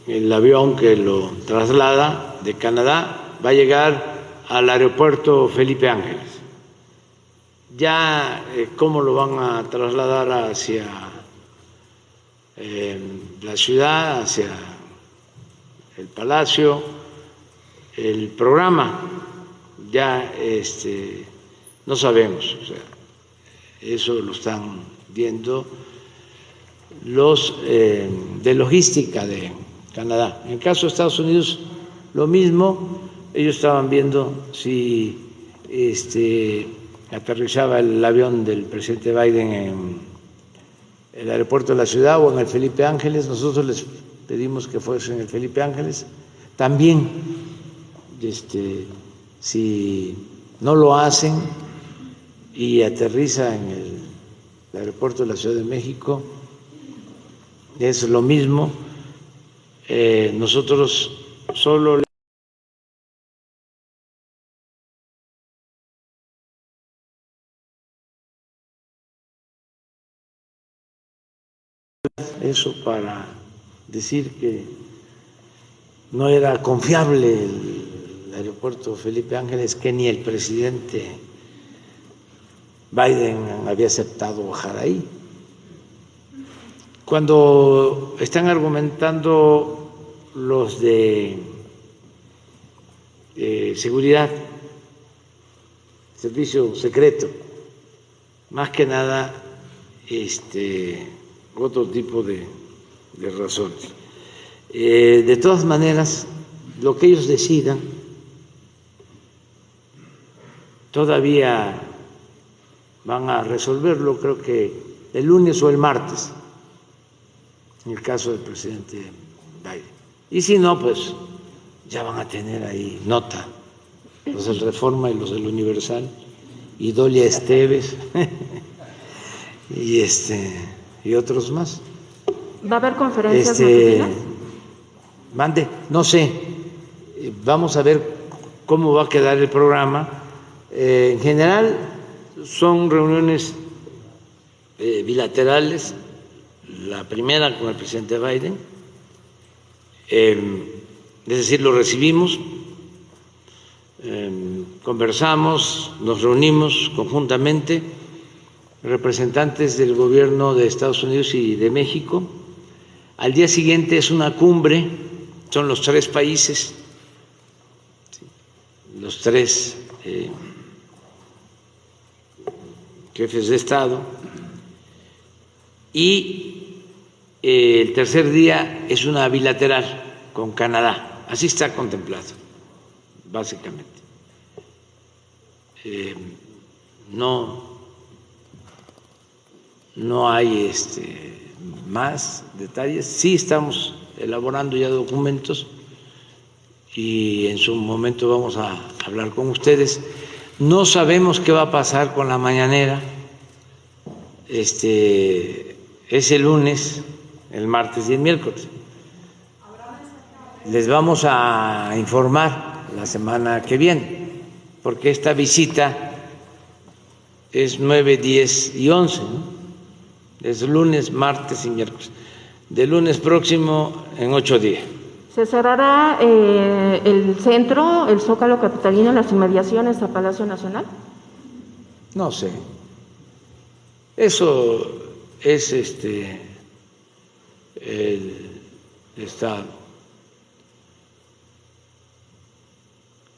el avión que lo traslada de Canadá va a llegar al aeropuerto Felipe Ángeles. Ya cómo lo van a trasladar hacia la ciudad, hacia el Palacio, el programa ya no sabemos, o sea, eso lo están viendo los de logística de Canadá. En el caso de Estados Unidos, lo mismo, ellos estaban viendo si aterrizaba el avión del presidente Biden en el aeropuerto de la ciudad o en el Felipe Ángeles. Nosotros les pedimos que fuese en el Felipe Ángeles. También, si no lo hacen y aterriza en el aeropuerto de la Ciudad de México, es lo mismo. Nosotros solo eso para decir que no era confiable el aeropuerto Felipe Ángeles, que ni el presidente Biden había aceptado bajar ahí. Cuando están argumentando los de seguridad, servicio secreto, más que nada otro tipo de razones. De todas maneras, lo que ellos decidan, todavía van a resolverlo, creo que el lunes o el martes, en el caso del presidente Biden. Y si no, pues ya van a tener ahí nota, los del Reforma y los del Universal, y Dolia Esteves, y otros más. ¿Va a haber conferencias matutinas? Mande, no sé, vamos a ver cómo va a quedar el programa. En general son reuniones bilaterales, la primera con el presidente Biden, es decir, lo recibimos, conversamos, nos reunimos conjuntamente, representantes del gobierno de Estados Unidos y de México. Al día siguiente es una cumbre, son los 3 países, los 3 jefes de Estado, y el tercer día es una bilateral con Canadá. Así está contemplado, básicamente. No hay más detalles. Sí estamos elaborando ya documentos y en su momento vamos a hablar con ustedes. No sabemos qué va a pasar con la mañanera. Es el lunes, el martes y el miércoles. Les vamos a informar la semana que viene, porque esta visita es 9, 10 y 11, ¿no? Es lunes, martes y miércoles. De lunes próximo en 8 días. ¿Se cerrará el centro, el Zócalo capitalino, las inmediaciones a Palacio Nacional? No sé. Eso es el Estado.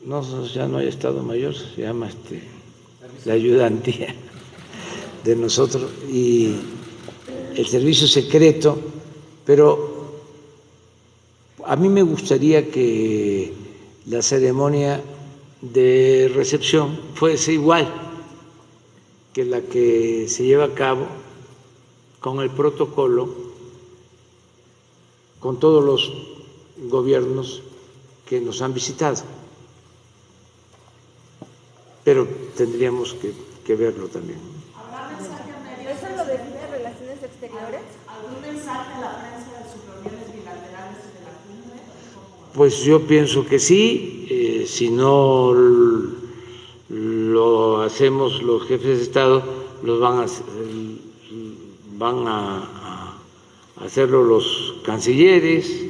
No, ya no hay Estado Mayor, se llama la ayudantía de nosotros y el servicio secreto, pero a mí me gustaría que la ceremonia de recepción fuese igual que la que se lleva a cabo con el protocolo, con todos los gobiernos que nos han visitado. Pero tendríamos que verlo también. ¿Habrá mensaje medio? ¿Eso lo define Relaciones Exteriores? ¿Algún mensaje a la prensa de sus reuniones bilaterales y de la cumbre? Pues yo pienso que sí. Si no lo hacemos los jefes de Estado, van a hacerlo los cancilleres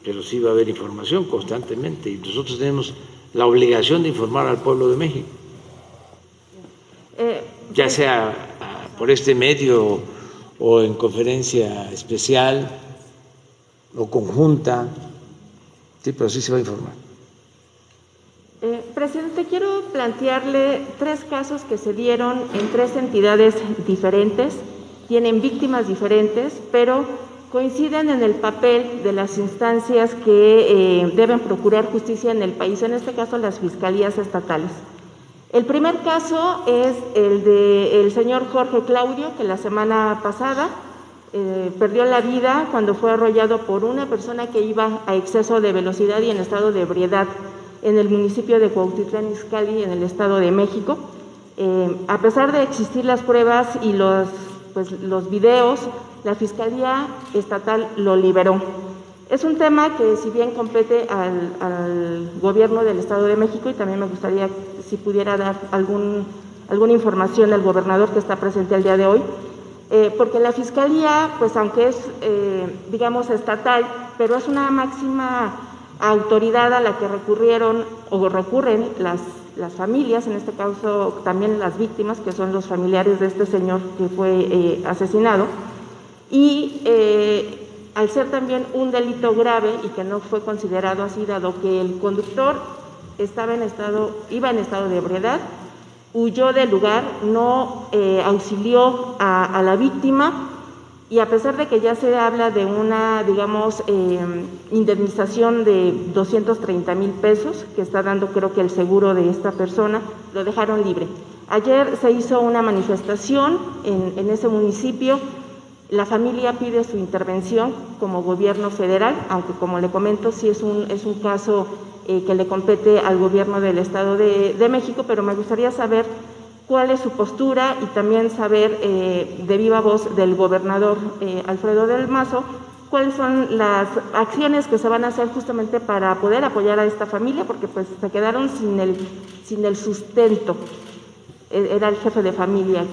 pero sí va a haber información constantemente y nosotros tenemos la obligación de informar al pueblo de México, ya sea por este medio o en conferencia especial o conjunta, sí, pero sí se va a informar. Presidente, quiero plantearle 3 casos que se dieron en 3 entidades diferentes, tienen víctimas diferentes, pero coinciden en el papel de las instancias que deben procurar justicia en el país, en este caso las fiscalías estatales. El primer caso es el del señor Jorge Claudio, que la semana pasada perdió la vida cuando fue arrollado por una persona que iba a exceso de velocidad y en estado de ebriedad en el municipio de Cuautitlán Izcalli, en el Estado de México. A pesar de existir las pruebas y los videos, la Fiscalía Estatal lo liberó. Es un tema que si bien compete al gobierno del Estado de México, y también me gustaría si pudiera dar alguna información al gobernador que está presente el día de hoy, porque la Fiscalía, pues aunque es, digamos, estatal, pero es una máxima autoridad a la que recurren las familias, en este caso también las víctimas, que son los familiares de este señor que fue asesinado, y al ser también un delito grave y que no fue considerado así, dado que el conductor iba en estado de ebriedad, huyó del lugar, no auxilió a la víctima, y a pesar de que ya se habla de una, digamos, indemnización de 230,000 pesos, que está dando creo que el seguro de esta persona, lo dejaron libre. Ayer se hizo una manifestación en ese municipio. La familia pide su intervención como gobierno federal, aunque como le comento, sí es un caso que le compete al gobierno del Estado de México, pero me gustaría saber cuál es su postura y también saber de viva voz del gobernador Alfredo del Mazo cuáles son las acciones que se van a hacer justamente para poder apoyar a esta familia, porque pues se quedaron sin el sustento. Era el jefe de familia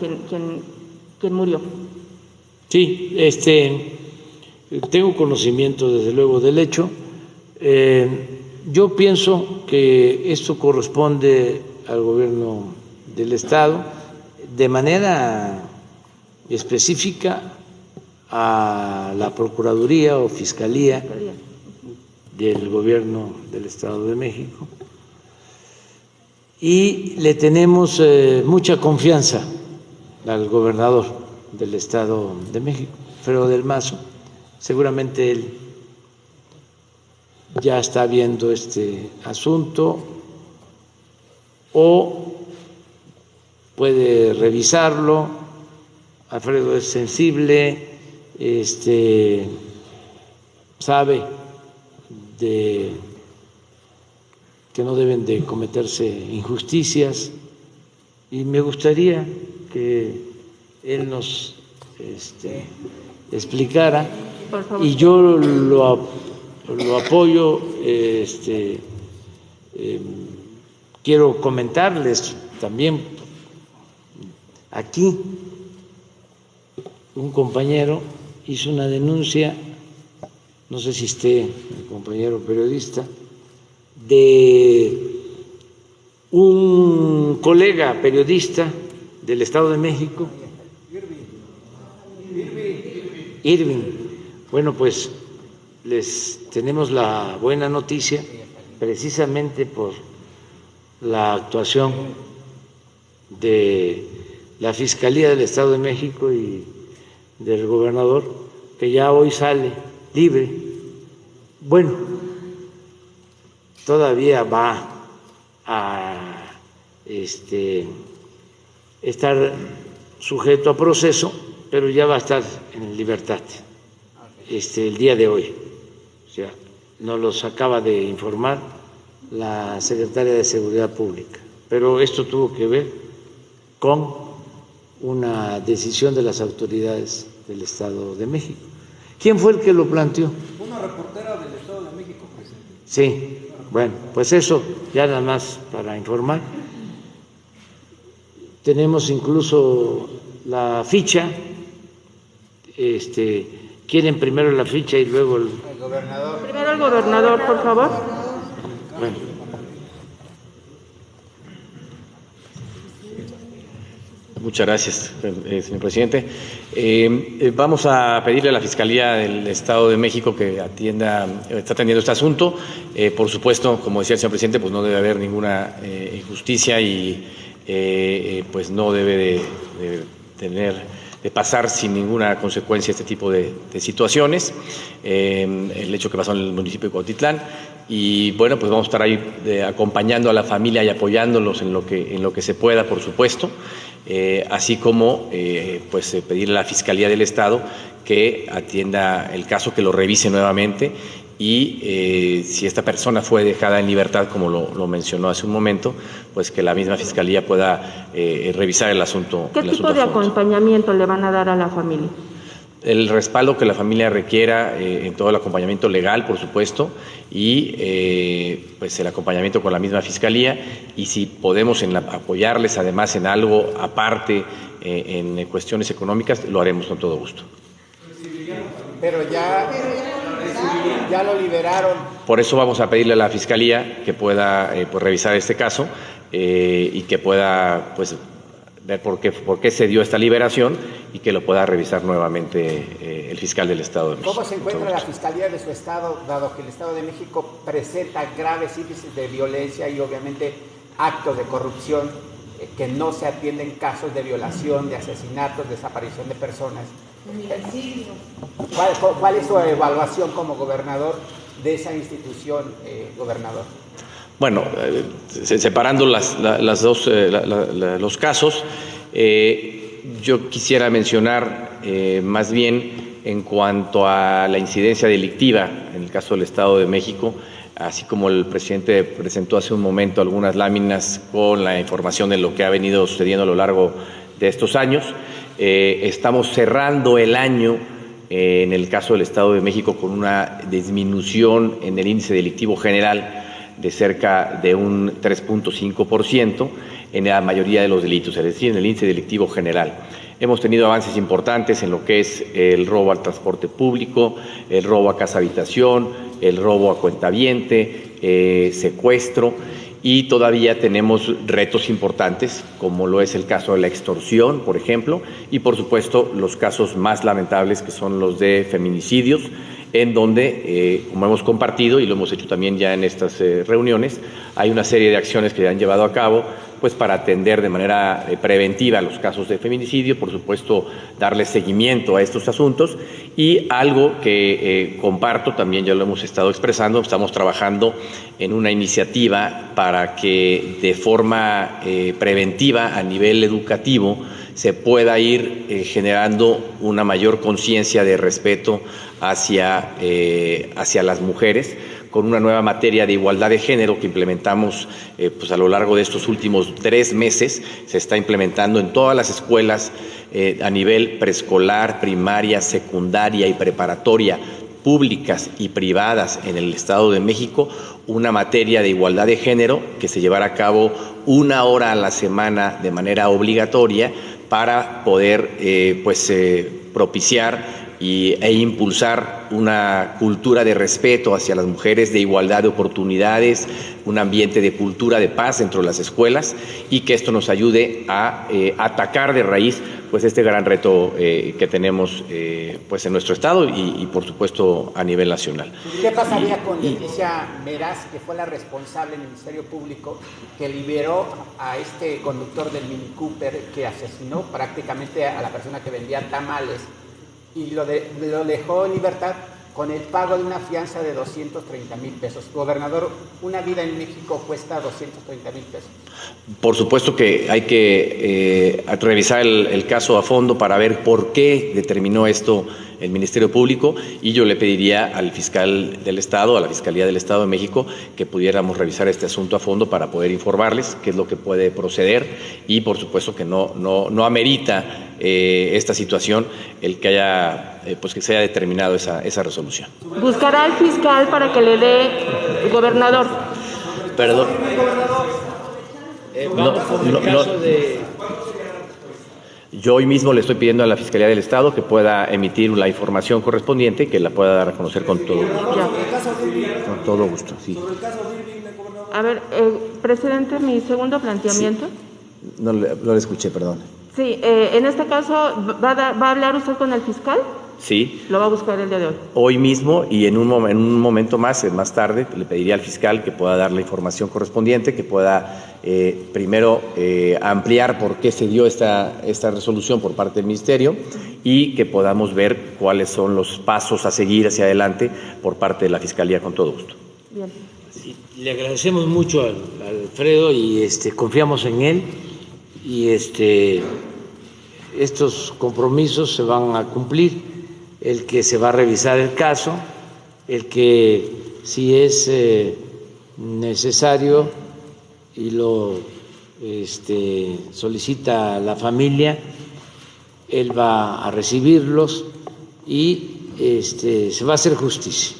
quien murió. Sí, tengo conocimiento desde luego del hecho. Yo pienso que esto corresponde al gobierno del Estado, de manera específica a la Procuraduría o Fiscalía del Gobierno del Estado de México, y le tenemos mucha confianza al gobernador del Estado de México, Alfredo del Mazo. Seguramente él ya está viendo este asunto o puede revisarlo. Alfredo es sensible, sabe que no deben de cometerse injusticias, y me gustaría que él nos explicara, por favor. Y yo lo apoyo. Quiero comentarles también. Aquí un compañero hizo una denuncia, no sé si esté el compañero periodista, de un colega periodista del Estado de México, Irving. Bueno, pues les tenemos la buena noticia, precisamente por la actuación de la Fiscalía del Estado de México y del gobernador, que ya hoy sale libre. Bueno, todavía va a estar sujeto a proceso, pero ya va a estar en libertad el día de hoy. O sea, nos los acaba de informar la secretaria de Seguridad Pública, pero esto tuvo que ver con una decisión de las autoridades del Estado de México. ¿Quién fue el que lo planteó? Una reportera del Estado de México, presidente. Sí, bueno, pues eso ya nada más para informar. Tenemos incluso la ficha, quieren primero la ficha y luego Gobernador. Primero el gobernador, por favor. Bueno. Muchas gracias, señor presidente. Vamos a pedirle a la Fiscalía del Estado de México que está atendiendo este asunto. Por supuesto, como decía el señor presidente, pues no debe haber ninguna injusticia y pues no debe de pasar sin ninguna consecuencia este tipo de situaciones. El hecho que pasó en el municipio de Cuautitlán. Y bueno, pues vamos a estar ahí acompañando a la familia y apoyándolos en lo que se pueda, por supuesto. Así como pues pedirle a la Fiscalía del Estado que atienda el caso, que lo revise nuevamente y si esta persona fue dejada en libertad, como lo mencionó hace un momento, pues que la misma Fiscalía pueda revisar el asunto. ¿Qué tipo de acompañamiento le van a dar a la familia? El respaldo que la familia requiera en todo el acompañamiento legal, por supuesto, y pues el acompañamiento con la misma Fiscalía, y si podemos apoyarles además en algo aparte en cuestiones económicas, lo haremos con todo gusto. Pero ya lo liberaron. Por eso vamos a pedirle a la Fiscalía que pueda pues revisar este caso y que pueda pues ver por qué se dio esta liberación y que lo pueda revisar nuevamente el fiscal del Estado de México. ¿Cómo se encuentra la Fiscalía de su Estado, dado que el Estado de México presenta graves índices de violencia y obviamente actos de corrupción, que no se atienden casos de violación, de asesinatos, desaparición de personas? ¿Cuál es su evaluación como gobernador de esa institución, gobernador? Bueno, separando los casos, yo quisiera mencionar más bien en cuanto a la incidencia delictiva en el caso del Estado de México, así como el presidente presentó hace un momento algunas láminas con la información de lo que ha venido sucediendo a lo largo de estos años. Estamos cerrando el año en el caso del Estado de México con una disminución en el índice delictivo general de cerca de un 3.5% en la mayoría de los delitos, es decir, en el índice delictivo general. Hemos tenido avances importantes en lo que es el robo al transporte público, el robo a casa-habitación, el robo a cuentaviente, secuestro, y todavía tenemos retos importantes, como lo es el caso de la extorsión, por ejemplo, y por supuesto los casos más lamentables, que son los de feminicidios, en donde, como hemos compartido y lo hemos hecho también ya en estas reuniones, hay una serie de acciones que se han llevado a cabo pues para atender de manera preventiva los casos de feminicidio, por supuesto darle seguimiento a estos asuntos, y algo que comparto, también ya lo hemos estado expresando, estamos trabajando en una iniciativa para que de forma preventiva a nivel educativo se pueda ir generando una mayor conciencia de respeto hacia las mujeres, con una nueva materia de igualdad de género que implementamos pues a lo largo de estos últimos 3 meses. Se está implementando en todas las escuelas a nivel preescolar, primaria, secundaria y preparatoria, públicas y privadas en el Estado de México, una materia de igualdad de género que se llevará a cabo 1 hora a la semana de manera obligatoria para poder propiciar e impulsar una cultura de respeto hacia las mujeres, de igualdad de oportunidades, un ambiente de cultura de paz dentro de las escuelas, y que esto nos ayude a atacar de raíz pues este gran reto que tenemos pues en nuestro estado y por supuesto a nivel nacional. ¿Qué pasaría con Leticia Meraz, que fue la responsable del Ministerio Público, que liberó a este conductor del Mini Cooper, que asesinó prácticamente a la persona que vendía tamales, y lo dejó en libertad con el pago de una fianza de 230,000 pesos? Gobernador, una vida en México cuesta 230,000 pesos. Por supuesto que hay que revisar el caso a fondo para ver por qué determinó esto el Ministerio Público, y yo le pediría al fiscal del Estado, a la Fiscalía del Estado de México, que pudiéramos revisar este asunto a fondo para poder informarles qué es lo que puede proceder, y por supuesto que no amerita esta situación el que haya que se haya determinado esa resolución. Buscará al fiscal para que le dé, gobernador. Perdón. Yo hoy mismo le estoy pidiendo a la Fiscalía del Estado que pueda emitir la información correspondiente y que la pueda dar a conocer con todo gusto. Sí. A ver, presidente, mi segundo planteamiento. Sí. No le escuché, perdón. Sí, en este caso, ¿va a hablar usted con el fiscal? Sí. Lo va a buscar el día de hoy. Hoy mismo y en un momento más tarde, le pediría al fiscal que pueda dar la información correspondiente, que pueda primero ampliar por qué se dio esta resolución por parte del Ministerio y que podamos ver cuáles son los pasos a seguir hacia adelante por parte de la Fiscalía con todo gusto. Bien. Sí, le agradecemos mucho a Alfredo y confiamos en él y estos compromisos se van a cumplir. El que se va a revisar el caso, el que si es necesario y lo solicita la familia, él va a recibirlos y se va a hacer justicia.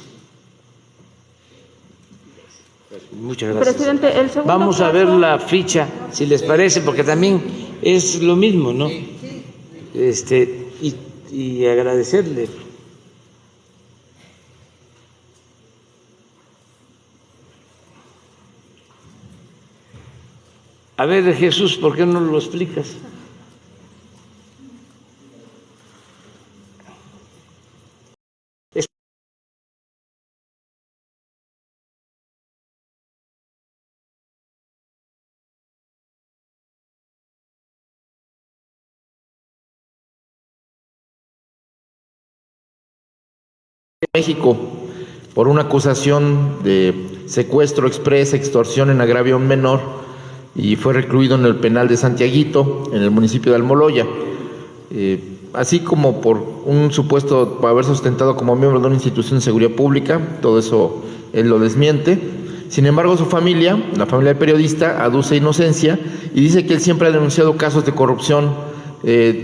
Muchas gracias. Presidente, el segundo Vamos a ver la ficha, si les parece, porque también es lo mismo, ¿no? Y agradecerle. A ver, Jesús, ¿por qué no lo explicas? México por una acusación de secuestro exprés, extorsión en agravio a un menor y fue recluido en el penal de Santiaguito, en el municipio de Almoloya, así como por un supuesto haber sustentado como miembro de una institución de seguridad pública. Todo eso él lo desmiente. Sin embargo, su familia, la familia del periodista, aduce inocencia y dice que él siempre ha denunciado casos de corrupción,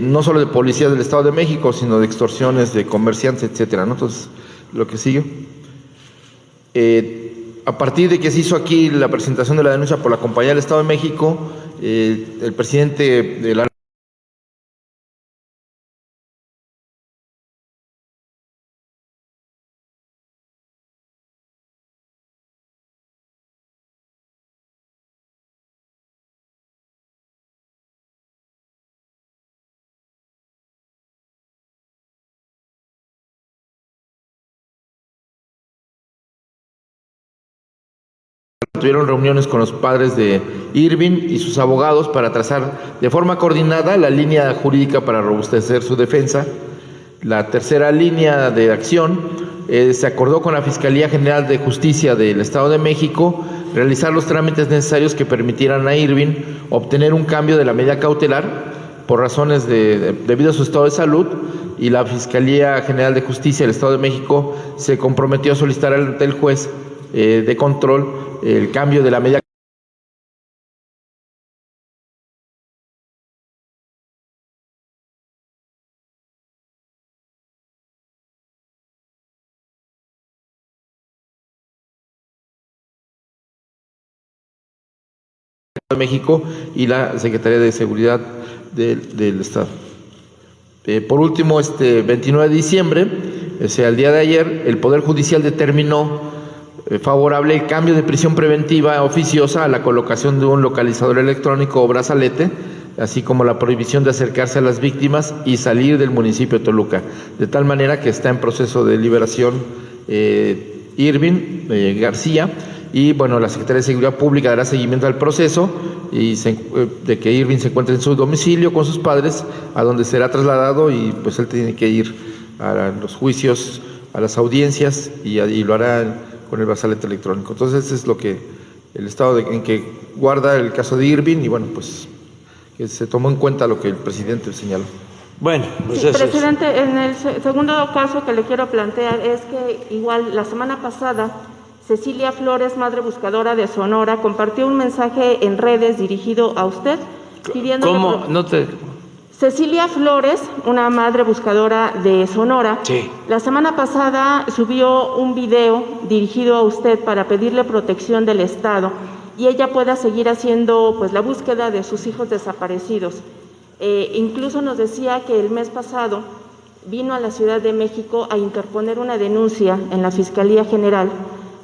no solo de policías del Estado de México, sino de extorsiones de comerciantes, etcétera, ¿no? Entonces, lo que sigue. A partir de que se hizo aquí la presentación de la denuncia por la Compañía del Estado de México, el presidente de la tuvieron reuniones con los padres de Irving y sus abogados para trazar de forma coordinada la línea jurídica para robustecer su defensa. La tercera línea de acción se acordó con la Fiscalía General de Justicia del Estado de México realizar los trámites necesarios que permitieran a Irving obtener un cambio de la medida cautelar por razones debido a su estado de salud, y la Fiscalía General de Justicia del Estado de México se comprometió a solicitar ante el juez de control el cambio de la medida de México y la Secretaría de Seguridad del Estado. Por último, 29 de diciembre, o sea, el día de ayer, el Poder Judicial determinó favorable el cambio de prisión preventiva oficiosa a la colocación de un localizador electrónico o brazalete, así como la prohibición de acercarse a las víctimas y salir del municipio de Toluca, de tal manera que está en proceso de liberación Irving García, y bueno, la Secretaría de Seguridad Pública dará seguimiento al proceso y de que Irving se encuentre en su domicilio con sus padres, a donde será trasladado, y pues él tiene que ir a los juicios, a las audiencias, y lo hará con el brazalete electrónico. Entonces, ese es lo que el estado en que guarda el caso de Irving, y bueno, pues que se tomó en cuenta lo que el presidente señaló. Bueno, pues sí, eso presidente, en el segundo caso que le quiero plantear es que igual la semana pasada Cecilia Flores, madre buscadora de Sonora, compartió un mensaje en redes dirigido a usted pidiendo... ¿Cómo? No te... Cecilia Flores, una madre buscadora de Sonora, sí, la semana pasada subió un video dirigido a usted para pedirle protección del Estado y ella pueda seguir haciendo pues la búsqueda de sus hijos desaparecidos. Incluso nos decía que el mes pasado vino a la Ciudad de México a interponer una denuncia en la Fiscalía General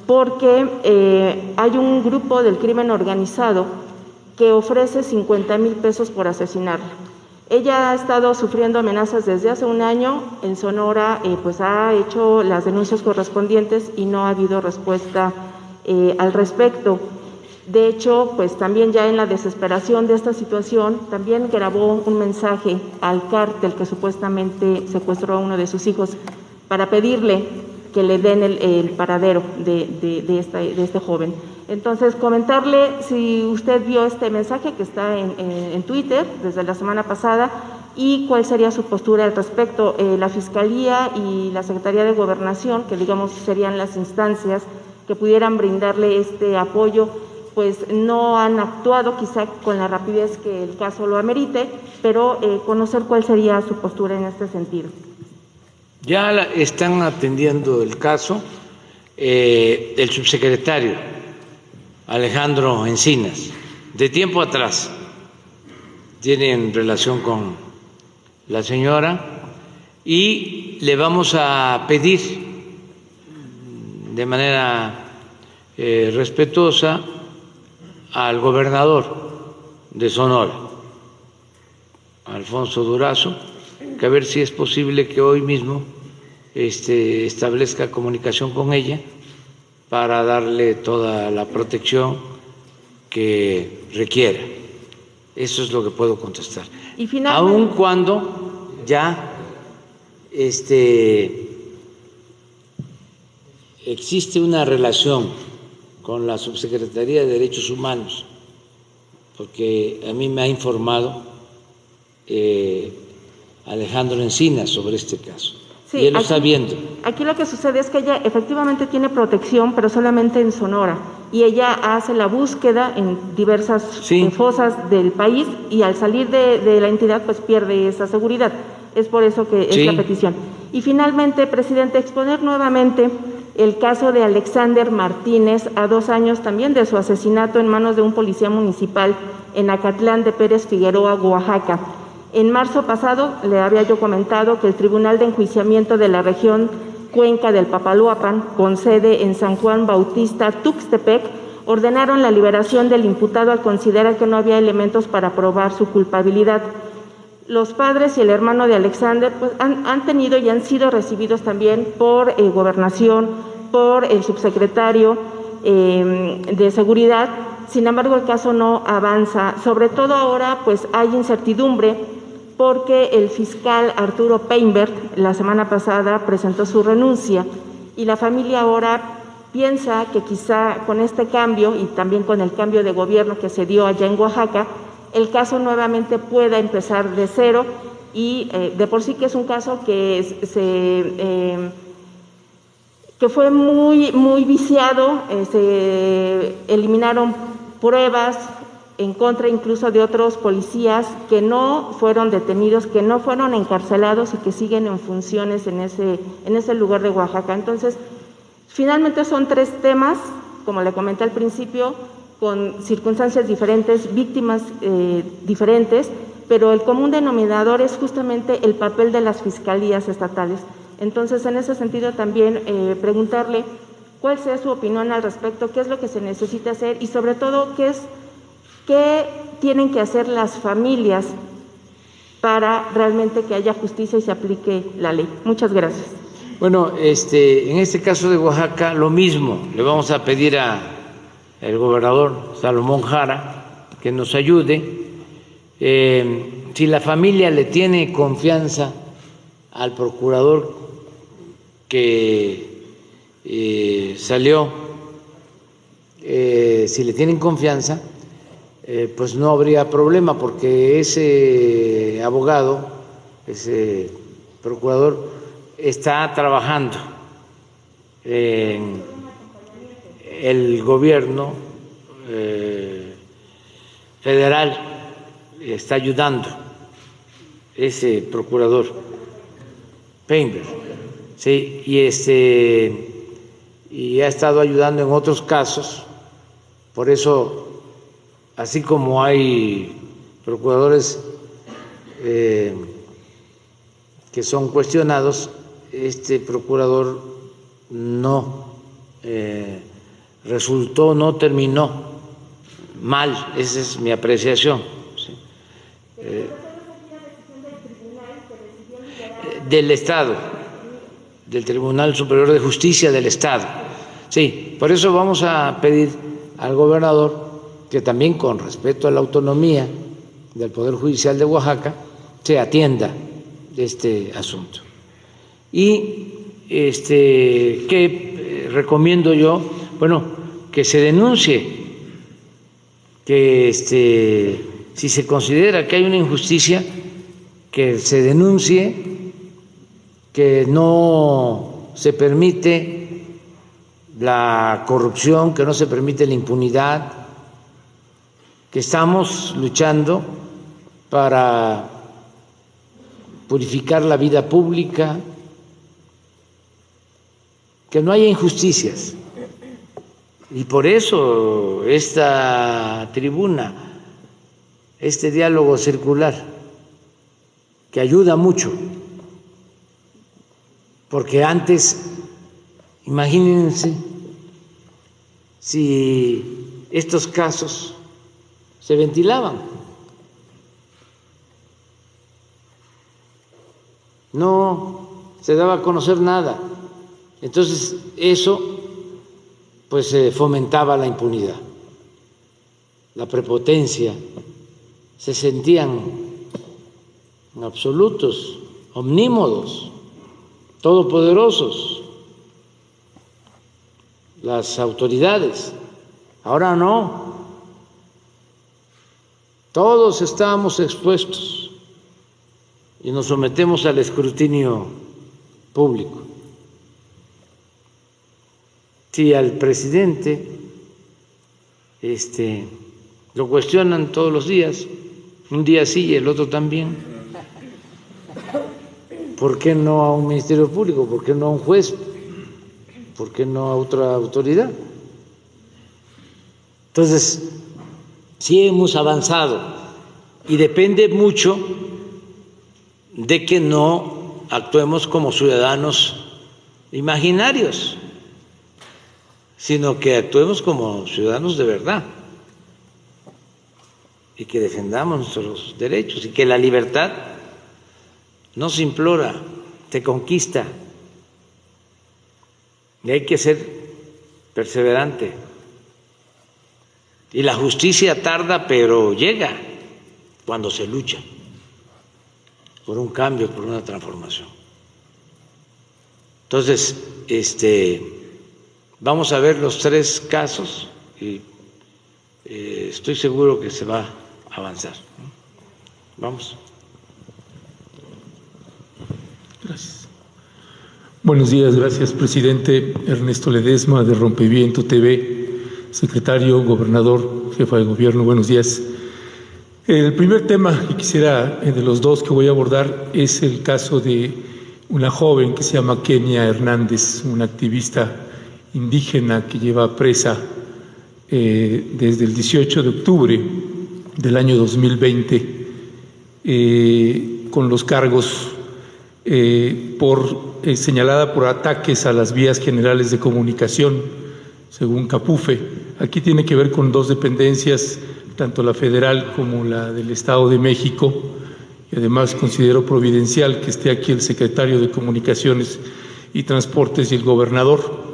porque hay un grupo del crimen organizado que ofrece 50,000 pesos por asesinarla. Ella ha estado sufriendo amenazas desde hace un año. En Sonora pues ha hecho las denuncias correspondientes y no ha habido respuesta al respecto. De hecho, pues también ya en la desesperación de esta situación, también grabó un mensaje al cártel que supuestamente secuestró a uno de sus hijos para pedirle que le den el paradero de este joven. Entonces, comentarle si usted vio este mensaje que está en Twitter desde la semana pasada y cuál sería su postura al respecto. La Fiscalía y la Secretaría de Gobernación, que digamos serían las instancias que pudieran brindarle este apoyo, pues no han actuado quizá con la rapidez que el caso lo amerite, pero conocer cuál sería su postura en este sentido. Ya están atendiendo el caso el subsecretario Alejandro Encinas. De tiempo atrás tienen relación con la señora y le vamos a pedir de manera respetuosa al gobernador de Sonora, Alfonso Durazo, que a ver si es posible que hoy mismo establezca comunicación con ella para darle toda la protección que requiera. Eso es lo que puedo contestar. Y finalmente, aun cuando ya existe una relación con la Subsecretaría de Derechos Humanos, porque a mí me ha informado Alejandro Encinas sobre este caso. Sí, y él lo está viendo. Aquí lo que sucede es que ella efectivamente tiene protección, pero solamente en Sonora, y ella hace la búsqueda en diversas fosas del país, y al salir de la entidad pues pierde esa seguridad. Es por eso que es la petición. Y finalmente, presidente, exponer nuevamente el caso de Alexander Martínez, a 2 años también de su asesinato en manos de un policía municipal en Acatlán de Pérez Figueroa, Oaxaca. En marzo pasado le había yo comentado que el Tribunal de Enjuiciamiento de la región Cuenca del Papaloapan, con sede en San Juan Bautista, Tuxtepec, ordenaron la liberación del imputado al considerar que no había elementos para probar su culpabilidad. Los padres y el hermano de Alexander pues, han tenido y han sido recibidos también por Gobernación, por el subsecretario de Seguridad. Sin embargo, el caso no avanza. Sobre todo ahora pues hay incertidumbre porque el fiscal Arturo Peinbert la semana pasada presentó su renuncia y la familia ahora piensa que quizá con este cambio y también con el cambio de gobierno que se dio allá en Oaxaca, el caso nuevamente pueda empezar de cero y de por sí que es un caso que fue muy viciado, se eliminaron pruebas en contra incluso de otros policías que no fueron detenidos, que no fueron encarcelados y que siguen en funciones en ese lugar de Oaxaca. Entonces, finalmente son 3 temas, como le comenté al principio, con circunstancias diferentes, víctimas diferentes, pero el común denominador es justamente el papel de las fiscalías estatales. Entonces, en ese sentido también preguntarle cuál sea su opinión al respecto, qué es lo que se necesita hacer y sobre todo qué tienen que hacer las familias para realmente que haya justicia y se aplique la ley. Muchas gracias. Bueno, en este caso de Oaxaca, lo mismo, le vamos a pedir al gobernador Salomón Jara que nos ayude. Si la familia le tiene confianza al procurador que salió, si le tienen confianza, pues no habría problema porque ese abogado, ese procurador, está trabajando en el gobierno federal, está ayudando ese procurador Peinbert, sí, y ha estado ayudando en otros casos. Por eso, así como hay procuradores que son cuestionados, este procurador no resultó, no terminó mal, esa es mi apreciación. ¿Sí? Del Estado, del Tribunal Superior de Justicia del Estado. Sí, por eso vamos a pedir al gobernador que también, con respeto a la autonomía del Poder Judicial de Oaxaca, se atienda este asunto. Y ¿qué recomiendo yo? Bueno, que se denuncie, que si se considera que hay una injusticia, que se denuncie, que no se permite la corrupción, que no se permite la impunidad, que estamos luchando para purificar la vida pública, que no haya injusticias. Y por eso esta tribuna, este diálogo circular, que ayuda mucho, porque antes, imagínense si estos casos se ventilaban, no se daba a conocer nada. Entonces eso pues fomentaba la impunidad, la prepotencia, se sentían absolutos, omnímodos, todopoderosos las autoridades. Ahora no, todos estamos expuestos y nos sometemos al escrutinio público. Si al presidente lo cuestionan todos los días, un día sí y el otro también, ¿por qué no a un ministerio público? ¿Por qué no a un juez? ¿Por qué no a otra autoridad? Entonces, sí hemos avanzado y depende mucho de que no actuemos como ciudadanos imaginarios, sino que actuemos como ciudadanos de verdad y que defendamos nuestros derechos y que la libertad no se implora, se conquista y hay que ser perseverante. Y la justicia tarda, pero llega cuando se lucha por un cambio, por una transformación. Entonces, vamos a ver los 3 casos y estoy seguro que se va a avanzar. Vamos. Gracias. Buenos días, gracias, presidente. Ernesto Ledesma, de Rompeviento TV, secretario, gobernador, jefa de gobierno, buenos días. El primer tema que quisiera, de los 2 que voy a abordar, es el caso de una joven que se llama Kenia Hernández, una activista indígena que lleva presa desde el 18 de octubre del año 2020 con los cargos señalada por ataques a las vías generales de comunicación, según Capufe. Aquí tiene que ver con 2 dependencias, tanto la federal como la del Estado de México, y además considero providencial que esté aquí el secretario de Comunicaciones y Transportes y el gobernador,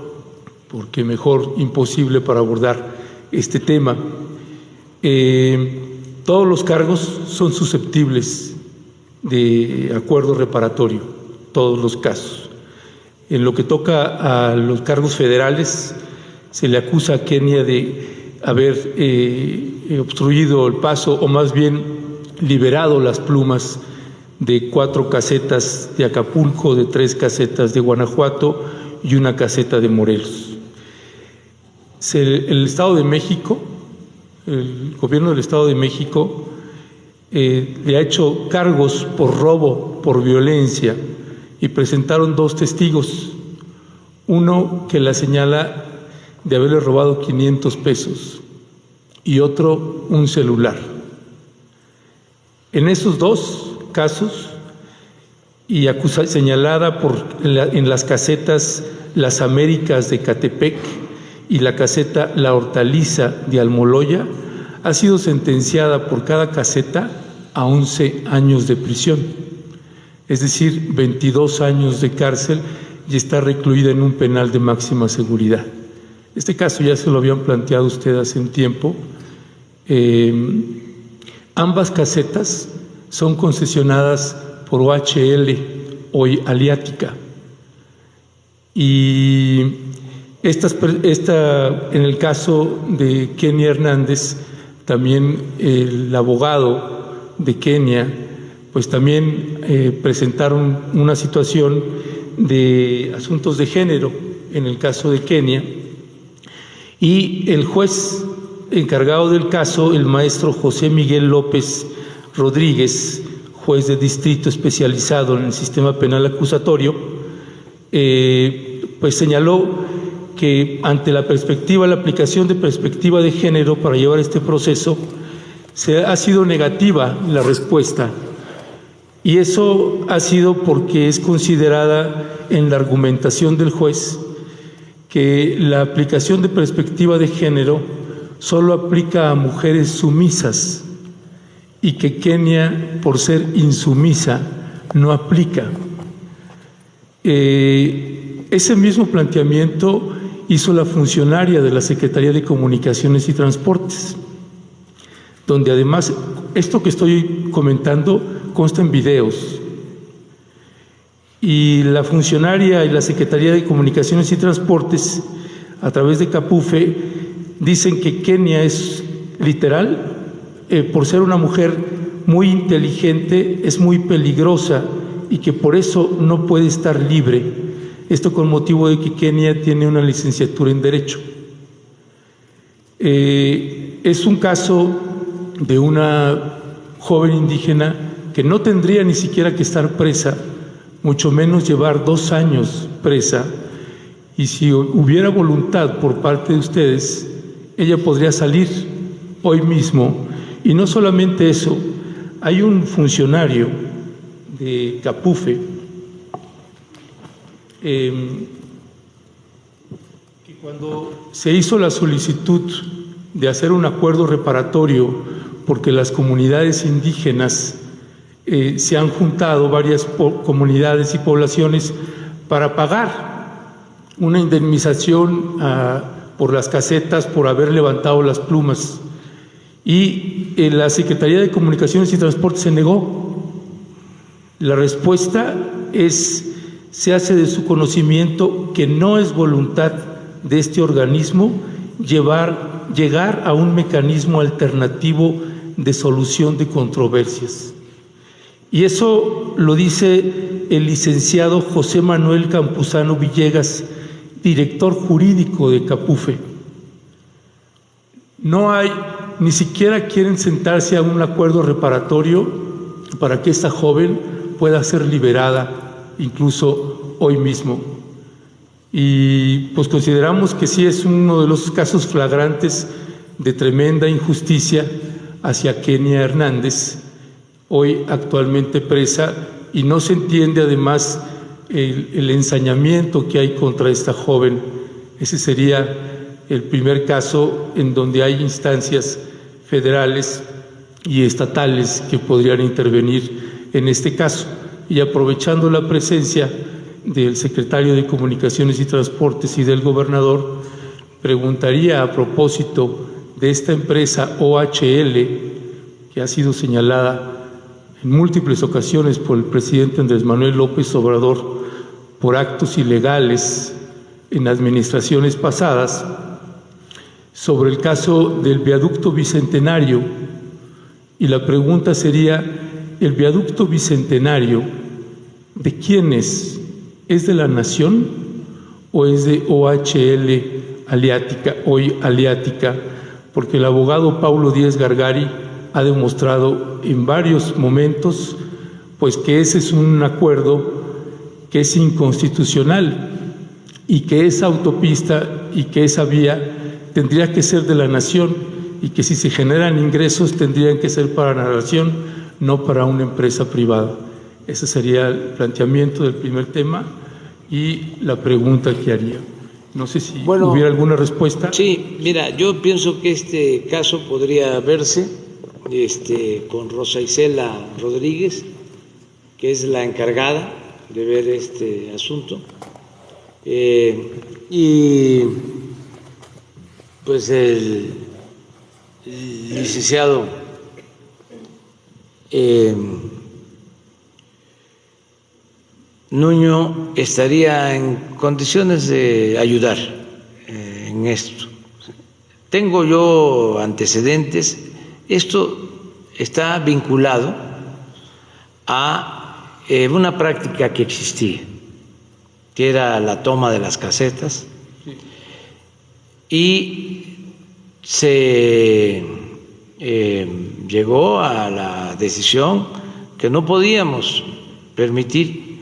porque mejor imposible para abordar este tema. Todos los cargos son susceptibles de acuerdo reparatorio, todos los casos. En lo que toca a los cargos federales, se le acusa a Kenia de haber obstruido el paso, o más bien liberado las plumas de 4 casetas de Acapulco, de 3 casetas de Guanajuato y 1 caseta de Morelos. El Estado de México, el gobierno del Estado de México le ha hecho cargos por robo, por violencia, y presentaron 2 testigos, uno que la señala de haberle robado 500 pesos y otro un celular. En esos 2 casos y señalada en las casetas Las Américas de Catepec y la caseta La Hortaliza de Almoloya, ha sido sentenciada por cada caseta a 11 años de prisión, es decir, 22 años de cárcel, y está recluida en un penal de máxima seguridad. Este caso ya se lo habían planteado usted hace un tiempo. Ambas casetas son concesionadas por OHL, hoy Aliática, y en el caso de Kenia Hernández, también el abogado de Kenia, pues también presentaron una situación de asuntos de género en el caso de Kenia, y el juez encargado del caso, el maestro José Miguel López Rodríguez, juez de distrito especializado en el sistema penal acusatorio, pues señaló que ante la aplicación de perspectiva de género para llevar este proceso, ha sido negativa la respuesta, y eso ha sido porque es considerada en la argumentación del juez que la aplicación de perspectiva de género solo aplica a mujeres sumisas y que Kenia, por ser insumisa, no aplica. Ese mismo planteamiento hizo la funcionaria de la Secretaría de Comunicaciones y Transportes, donde además esto que estoy comentando consta en videos. Y la funcionaria y la Secretaría de Comunicaciones y Transportes, a través de Capufe, dicen que Kenia es literal, por ser una mujer muy inteligente, es muy peligrosa y que por eso no puede estar libre. Esto con motivo de que Kenia tiene una licenciatura en Derecho. Es un caso de una joven indígena que no tendría ni siquiera que estar presa, mucho menos llevar 2 años presa, y si hubiera voluntad por parte de ustedes, ella podría salir hoy mismo. Y no solamente eso, hay un funcionario de Capufe que cuando se hizo la solicitud de hacer un acuerdo reparatorio, porque las comunidades indígenas se han juntado, varias comunidades y poblaciones, para pagar una indemnización por las casetas por haber levantado las plumas, y la Secretaría de Comunicaciones y Transportes se negó. La respuesta se hace de su conocimiento que no es voluntad de este organismo llegar a un mecanismo alternativo de solución de controversias. Y eso lo dice el licenciado José Manuel Campuzano Villegas, director jurídico de Capufe. Ni siquiera quieren sentarse a un acuerdo reparatorio para que esta joven pueda ser liberada, incluso hoy mismo. Y pues consideramos que sí es uno de los casos flagrantes de tremenda injusticia hacia Kenia Hernández, hoy actualmente presa, y no se entiende además el ensañamiento que hay contra esta joven. Ese sería el primer caso en donde hay instancias federales y estatales que podrían intervenir en este caso. Y aprovechando la presencia del secretario de Comunicaciones y Transportes y del gobernador, preguntaría a propósito de esta empresa OHL, que ha sido señalada en múltiples ocasiones por el presidente Andrés Manuel López Obrador por actos ilegales en administraciones pasadas, sobre el caso del viaducto Bicentenario. Y la pregunta sería: ¿el viaducto Bicentenario de quién es? ¿Es de la Nación o es de OHL Aliática, hoy Aliática? Porque el abogado Paulo Díaz Gargari ha demostrado en varios momentos pues que ese es un acuerdo que es inconstitucional, y que esa autopista y que esa vía tendría que ser de la Nación, y que si se generan ingresos tendrían que ser para la Nación, no para una empresa privada. Ese sería el planteamiento del primer tema y la pregunta que haría. No sé si hubiera alguna respuesta. Sí, mira, yo pienso que este caso podría verse con Rosa Isela Rodríguez, que es la encargada de ver este asunto, y pues el licenciado Nuño estaría en condiciones de ayudar en esto. Tengo yo antecedentes. Esto está vinculado a una práctica que existía, que era la toma de las casetas, y se llegó a la decisión que no podíamos permitir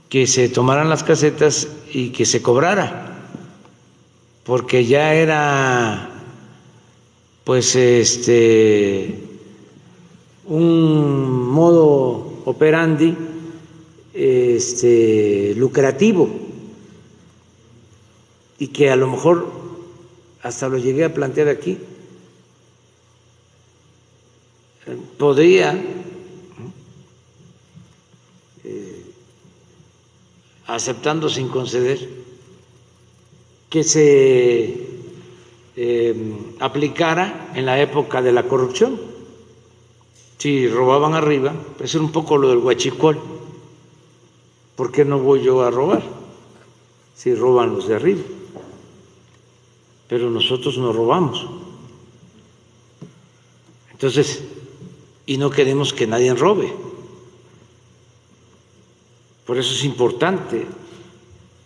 que se tomaran las casetas y que se cobrara, porque ya era pues un modo operandi lucrativo, y que a lo mejor hasta lo llegué a plantear aquí, podría aceptando sin conceder que se aplicara en la época de la corrupción. Si robaban arriba, pues era un poco lo del huachicol. ¿Por qué no voy yo a robar si roban los de arriba? Pero nosotros no robamos. Entonces, y no queremos que nadie robe. Por eso es importante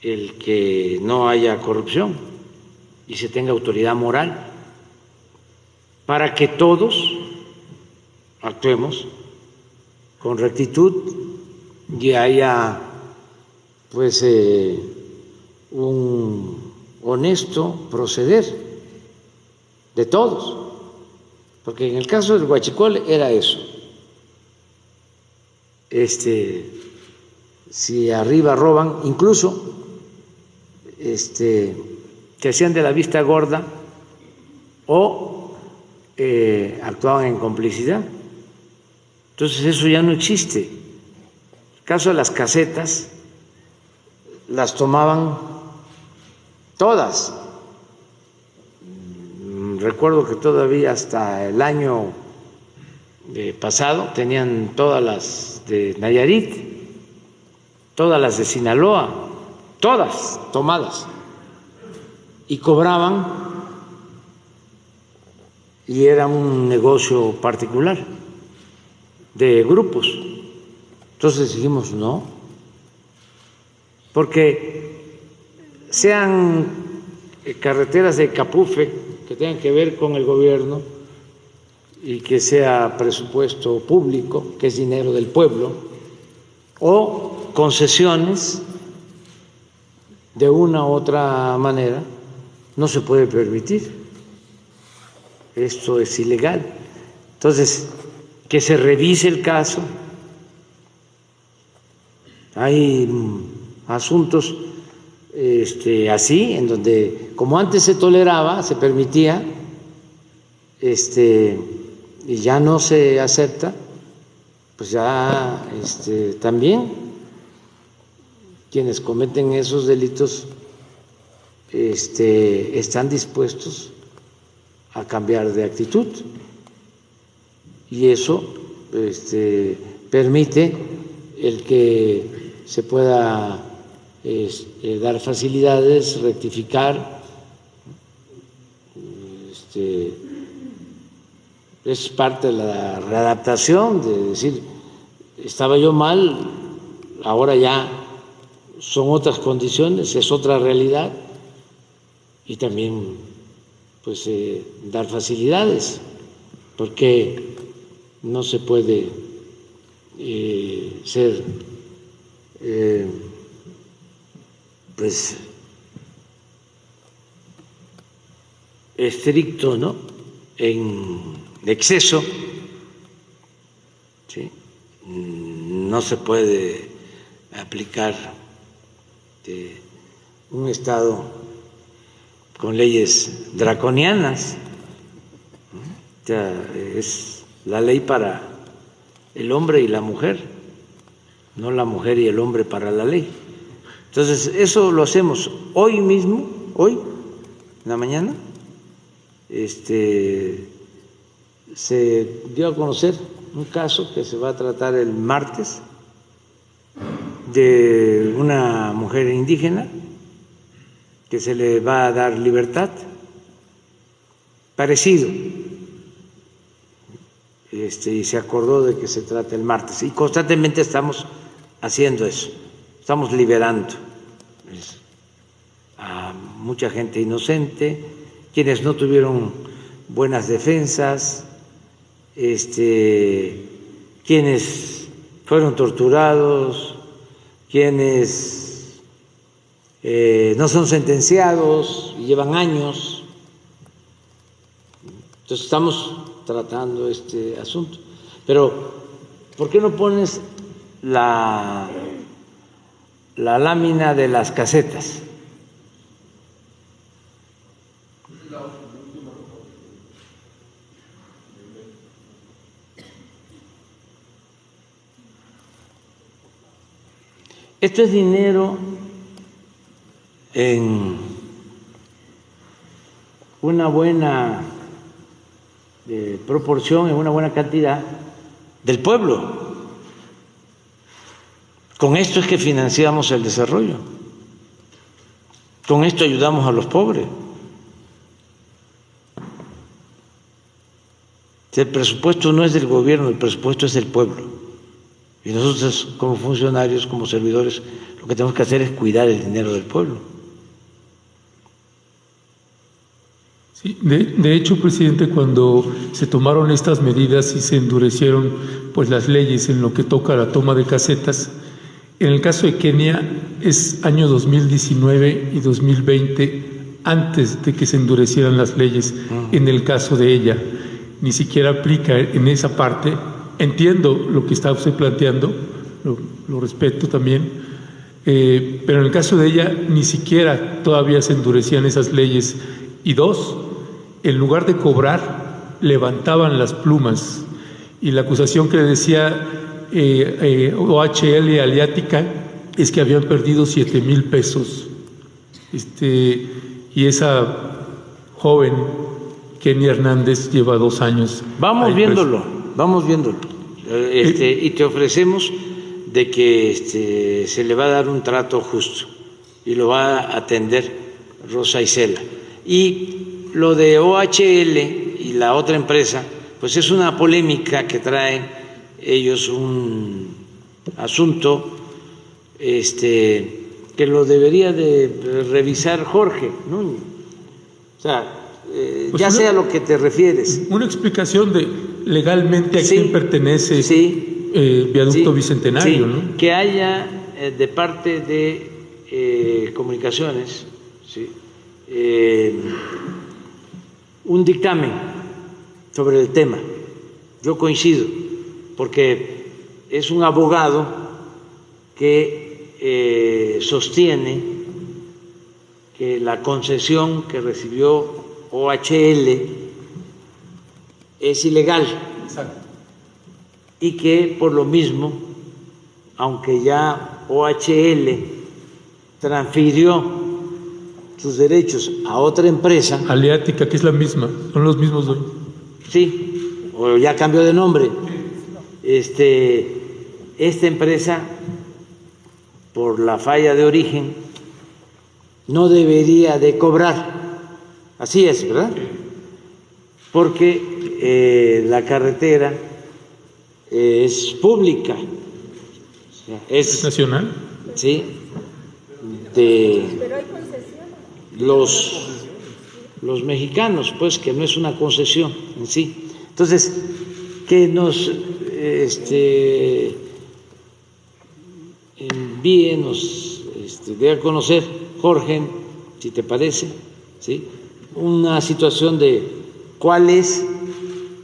el que no haya corrupción y se tenga autoridad moral, para que todos actuemos con rectitud y haya pues un honesto proceder de todos, porque en el caso del huachicol era eso. Si arriba roban, incluso que hacían de la vista gorda o actuaban en complicidad. Entonces eso ya no existe. El caso de las casetas, las tomaban todas. Recuerdo que todavía hasta el año pasado tenían todas las de Nayarit, todas las de Sinaloa, todas tomadas, y cobraban, y era un negocio particular de grupos. Entonces dijimos no, porque sean carreteras de Capufe que tengan que ver con el gobierno y que sea presupuesto público, que es dinero del pueblo, o concesiones de una u otra manera, no se puede permitir. Esto es ilegal. Entonces, que se revise el caso. Hay asuntos así, en donde, como antes se toleraba, se permitía, y ya no se acepta, pues ya también quienes cometen esos delitos están dispuestos a cambiar de actitud, y eso permite el que se pueda dar facilidades, rectificar. Es parte de la readaptación, de decir, estaba yo mal, ahora ya son otras condiciones, es otra realidad, y también pues dar facilidades, porque no se puede ser pues estricto, ¿no?, en exceso, ¿sí? No se puede aplicar un Estado con leyes draconianas. O sea, es la ley para el hombre y la mujer, no la mujer y el hombre para la ley. Entonces, eso lo hacemos hoy mismo, hoy, en la mañana. Se dio a conocer un caso que se va a tratar el martes de una mujer indígena que se le va a dar libertad, parecido, y se acordó de que se trate el martes, y constantemente estamos haciendo eso, estamos liberando a mucha gente inocente, quienes no tuvieron buenas defensas, quienes fueron torturados, quienes no son sentenciados y llevan años. Entonces estamos tratando este asunto. Pero, ¿por qué no pones la lámina de las casetas? Esto es dinero en una buena proporción, en una buena cantidad del pueblo. Con esto es que financiamos el desarrollo. Con esto ayudamos a los pobres. El presupuesto no es del gobierno, el presupuesto es del pueblo. Y nosotros, como funcionarios, como servidores, lo que tenemos que hacer es cuidar el dinero del pueblo. Sí, de hecho, presidente, cuando se tomaron estas medidas y se endurecieron pues las leyes en lo que toca a la toma de casetas, en el caso de Kenia es año 2019 y 2020 antes de que se endurecieran las leyes. En el caso de ella, ni siquiera aplica en esa parte. Entiendo lo que está usted planteando, lo respeto también, pero en el caso de ella ni siquiera todavía se endurecían esas leyes. Y dos, en lugar de cobrar, levantaban las plumas. Y la acusación que le decía OHL Aliática es que habían perdido 7,000 pesos. Y esa joven, Kenia Hernández, lleva 2 años. Vamos viéndolo. Y te ofrecemos de que se le va a dar un trato justo y lo va a atender Rosa Isela. Y lo de OHL y la otra empresa, pues es una polémica que traen ellos, un asunto que lo debería de revisar Jorge, ¿no? O sea, pues ya sea a lo que te refieres. Una explicación de legalmente a quién pertenece Viaducto Bicentenario, ¿no? Que haya de parte de Comunicaciones un dictamen sobre el tema. Yo coincido, porque es un abogado que sostiene que la concesión que recibió OHL es ilegal. Exacto. Y que por lo mismo, aunque ya OHL transfirió sus derechos a otra empresa, Aliática, que es la misma, son los mismos dueños. Sí, o ya cambió de nombre. Esta empresa, por la falla de origen, no debería de cobrar. Así es, ¿verdad? Porque la carretera es pública. ¿Es nacional? Sí. De los mexicanos, pues, que no es una concesión en sí. Entonces, que nos envíe, nos dé a conocer, Jorge, si te parece, ¿sí?, una situación de cuál es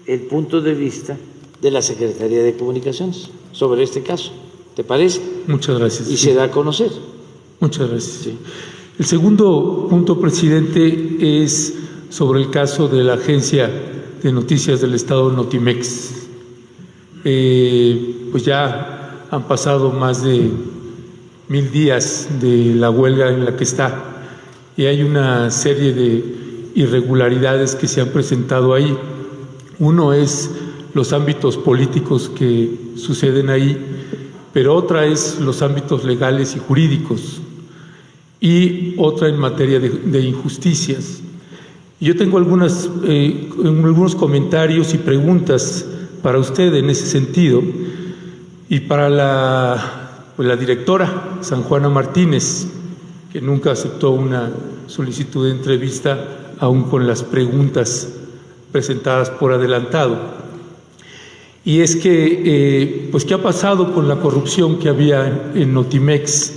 el punto de vista de la Secretaría de Comunicaciones sobre este caso. ¿Te parece? Muchas gracias. Y se da a conocer. Muchas gracias. Sí. El segundo punto, presidente, es sobre el caso de la Agencia de Noticias del Estado, Notimex. Pues ya han pasado más de 1000 días de la huelga en la que está y hay una serie de irregularidades que se han presentado ahí. Uno es los ámbitos políticos que suceden ahí, pero otra es los ámbitos legales y jurídicos y otra en materia de injusticias. Yo tengo algunos comentarios y preguntas para usted en ese sentido y para la directora San Juana Martínez, que nunca aceptó una solicitud de entrevista aún con las preguntas presentadas por adelantado. Y es que, pues, ¿qué ha pasado con la corrupción que había en Notimex?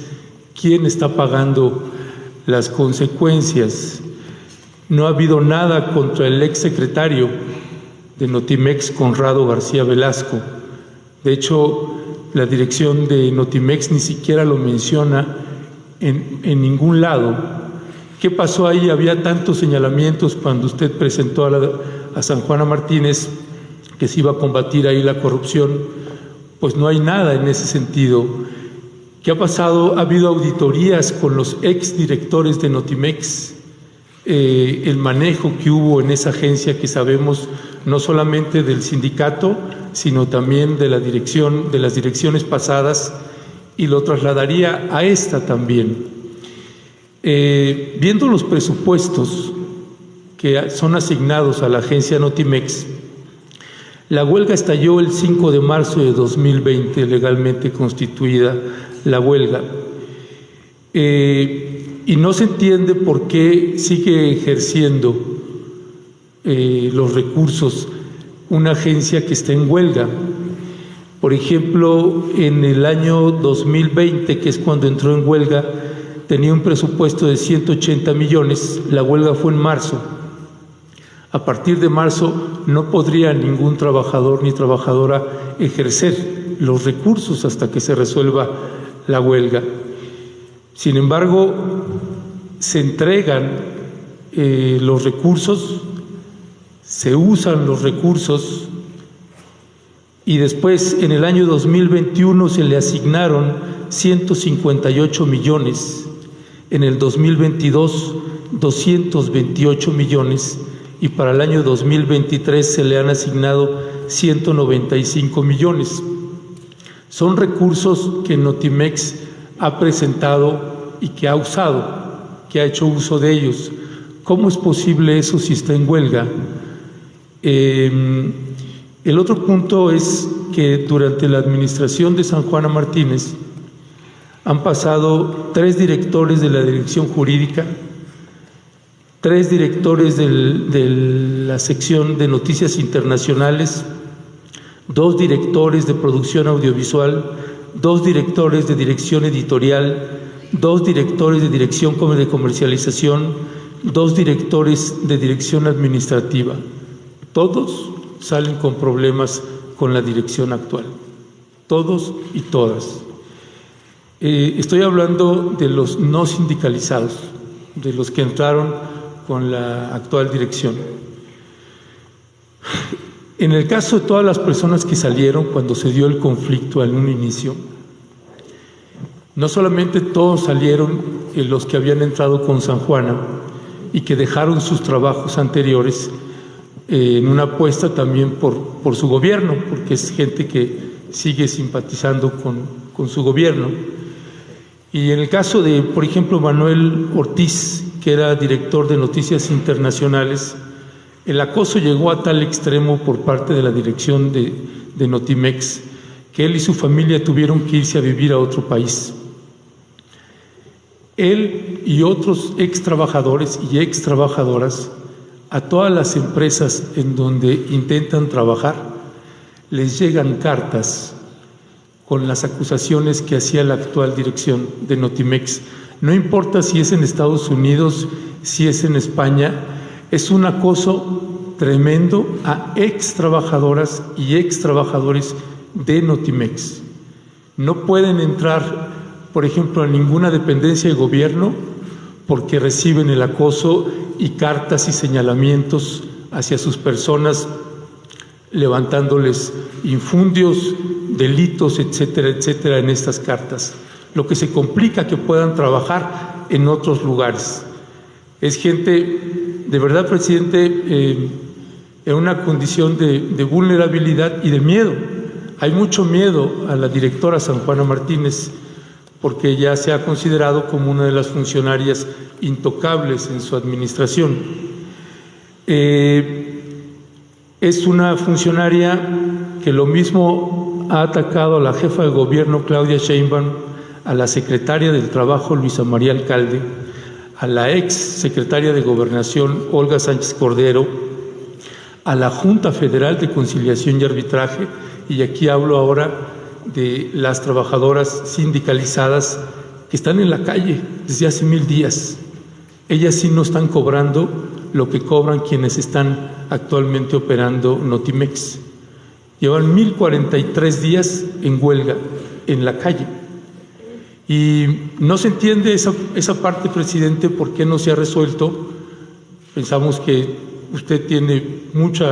¿Quién está pagando las consecuencias? No ha habido nada contra el exsecretario de Notimex, Conrado García Velasco. De hecho, la dirección de Notimex ni siquiera lo menciona en ningún lado. ¿Qué pasó ahí? Había tantos señalamientos cuando usted presentó a San Juana Martínez que se iba a combatir ahí la corrupción, pues no hay nada en ese sentido. ¿Qué ha pasado? Ha habido auditorías con los exdirectores de Notimex, el manejo que hubo en esa agencia que sabemos no solamente del sindicato, sino también de la dirección, de las direcciones pasadas, y lo trasladaría a esta también. Viendo los presupuestos que son asignados a la agencia Notimex, la huelga estalló el 5 de marzo de 2020, legalmente constituida la huelga. Y no se entiende por qué sigue ejerciendo los recursos una agencia que está en huelga. Por ejemplo, en el año 2020, que es cuando entró en huelga, tenía un presupuesto de 180 millones, la huelga fue en marzo. A partir de marzo no podría ningún trabajador ni trabajadora ejercer los recursos hasta que se resuelva la huelga. Sin embargo, se entregan los recursos, se usan los recursos y después en el año 2021 se le asignaron 158 millones, en el 2022 228 millones y para el año 2023 se le han asignado 195 millones. Son recursos que Notimex ha presentado y que ha usado, que ha hecho uso de ellos. ¿Cómo es posible eso si está en huelga? El otro punto es que durante la administración de San Juana Martínez han pasado 3 directores de la dirección jurídica, 3 directores de la sección de noticias internacionales, 2 directores de producción audiovisual, 2 directores de dirección editorial, 2 directores de dirección de comercialización, 2 directores de dirección administrativa. Todos salen con problemas con la dirección actual, todos y todas. Estoy hablando de los no sindicalizados, de los que entraron con la actual dirección. En el caso de todas las personas que salieron cuando se dio el conflicto en un inicio, no solamente todos salieron los que habían entrado con San Juana y que dejaron sus trabajos anteriores en una apuesta también por su gobierno, porque es gente que sigue simpatizando con su gobierno. Y en el caso de, por ejemplo, Manuel Ortiz, que era director de Noticias Internacionales, el acoso llegó a tal extremo por parte de la dirección de Notimex que él y su familia tuvieron que irse a vivir a otro país. Él y otros ex trabajadores y ex trabajadoras, a todas las empresas en donde intentan trabajar, les llegan cartas con las acusaciones que hacía la actual dirección de Notimex. No importa si es en Estados Unidos, si es en España, es un acoso tremendo a ex trabajadoras y ex trabajadores de Notimex. No pueden entrar, por ejemplo, a ninguna dependencia de gobierno porque reciben el acoso y cartas y señalamientos hacia sus personas, levantándoles infundios, delitos, etcétera, etcétera, en estas cartas, lo que se complica que puedan trabajar en otros lugares. Es gente, de verdad, presidente, en una condición de vulnerabilidad y de miedo. Hay mucho miedo a la directora San Juana Martínez, porque ya se ha considerado como una de las funcionarias intocables en su administración. Es una funcionaria que lo mismo ha atacado a la jefa de gobierno Claudia Sheinbaum, a la secretaria del Trabajo Luisa María Alcalde, a la ex secretaria de Gobernación Olga Sánchez Cordero, a la Junta Federal de Conciliación y Arbitraje, y aquí hablo ahora de las trabajadoras sindicalizadas que están en la calle desde hace 1000 días. Ellas sí no están cobrando lo que cobran quienes están actualmente operando Notimex. Llevan 1043 días en huelga en la calle. Y no se entiende esa parte, presidente, por qué no se ha resuelto. Pensamos que usted tiene mucho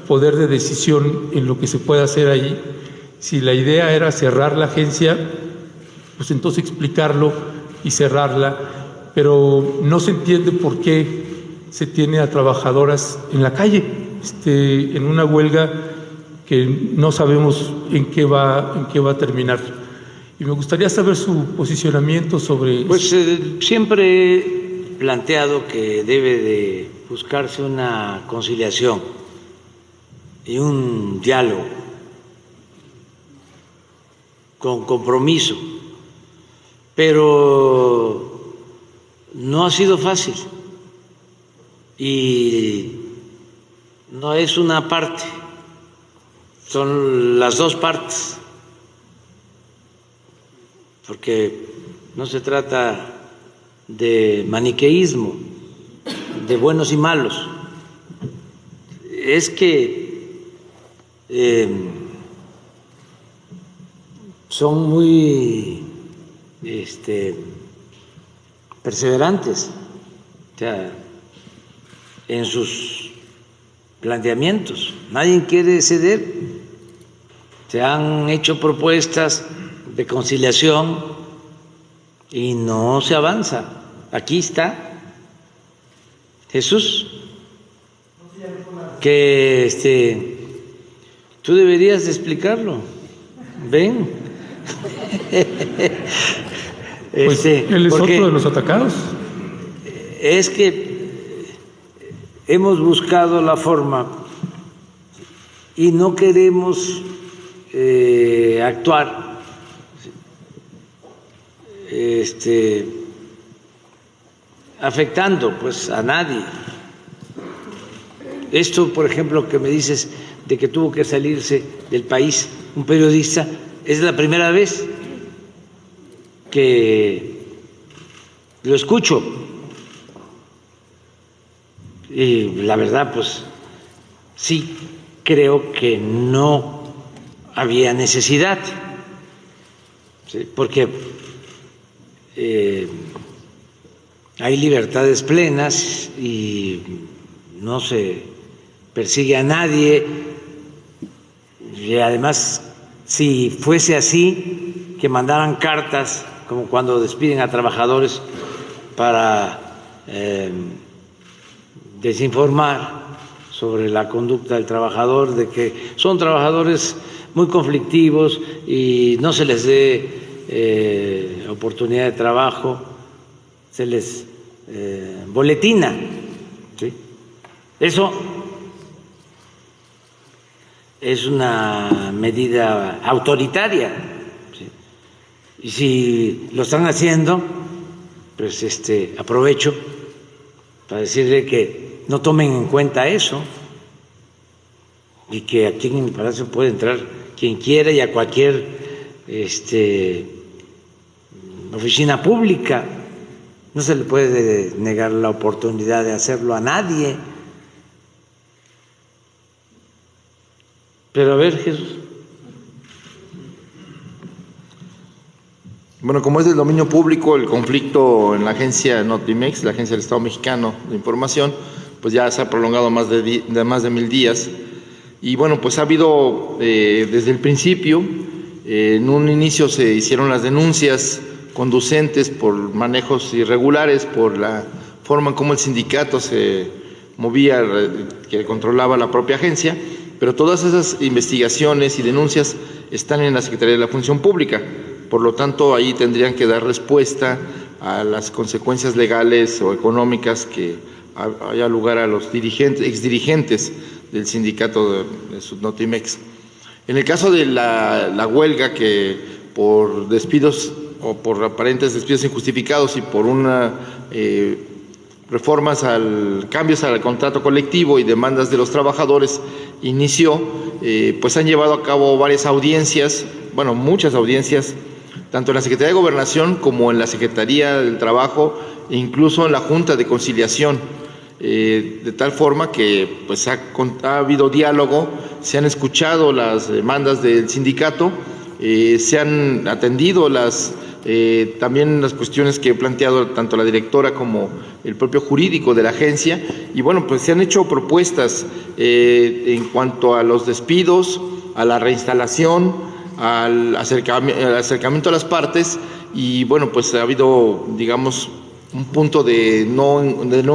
poder de decisión en lo que se puede hacer ahí. Si la idea era cerrar la agencia, pues entonces explicarlo y cerrarla, pero no se entiende por qué se tiene a trabajadoras en la calle, en una huelga que no sabemos en qué va a terminar. Y me gustaría saber su posicionamiento sobre... Pues siempre he planteado que debe de buscarse una conciliación y un diálogo con compromiso, pero no ha sido fácil y no es una parte, son las dos partes, porque no se trata de maniqueísmo, de buenos y malos, es que son muy perseverantes, o sea, en sus planteamientos. Nadie quiere ceder. Se han hecho propuestas de conciliación y no se avanza. Aquí está Jesús, que tú deberías de explicarlo. Ven. Pues él es otro de los atacados. Es que hemos buscado la forma y no queremos actuar afectando pues a nadie. Esto, por ejemplo, que me dices de que tuvo que salirse del país un periodista, es la primera vez que lo escucho y la verdad pues sí creo que no había necesidad, ¿sí? Porque hay libertades plenas y no se persigue a nadie, y además si fuese así, que mandaran cartas como cuando despiden a trabajadores para desinformar sobre la conducta del trabajador, de que son trabajadores muy conflictivos y no se les dé oportunidad de trabajo, se les boletina, ¿sí? Eso es una medida autoritaria, ¿sí? Y si lo están haciendo, pues aprovecho para decirle que no tomen en cuenta eso y que aquí en el Palacio puede entrar quien quiera y a cualquier oficina pública. No se le puede negar la oportunidad de hacerlo a nadie. Pero a ver, Jesús. Bueno, como es del dominio público, el conflicto en la agencia Notimex, la agencia del Estado Mexicano de Información, pues ya se ha prolongado más de 1000 días. Y bueno, pues ha habido desde el principio, en un inicio se hicieron las denuncias conducentes por manejos irregulares, por la forma en cómo el sindicato se movía, que controlaba la propia agencia, pero todas esas investigaciones y denuncias están en la Secretaría de la Función Pública. Por lo tanto, ahí tendrían que dar respuesta a las consecuencias legales o económicas que haya lugar a los exdirigentes del sindicato de Notimex. En el caso de la huelga, que por despidos o por aparentes despidos injustificados y por cambios al contrato colectivo y demandas de los trabajadores inició, pues han llevado a cabo varias audiencias, bueno, muchas audiencias, tanto en la Secretaría de Gobernación como en la Secretaría del Trabajo e incluso en la Junta de Conciliación, de tal forma que pues ha habido diálogo, se han escuchado las demandas del sindicato, se han atendido también las cuestiones que he planteado tanto la directora como el propio jurídico de la agencia, y bueno, pues se han hecho propuestas en cuanto a los despidos, a la reinstalación, al acercamiento a las partes, y bueno, pues ha habido, digamos, un punto de no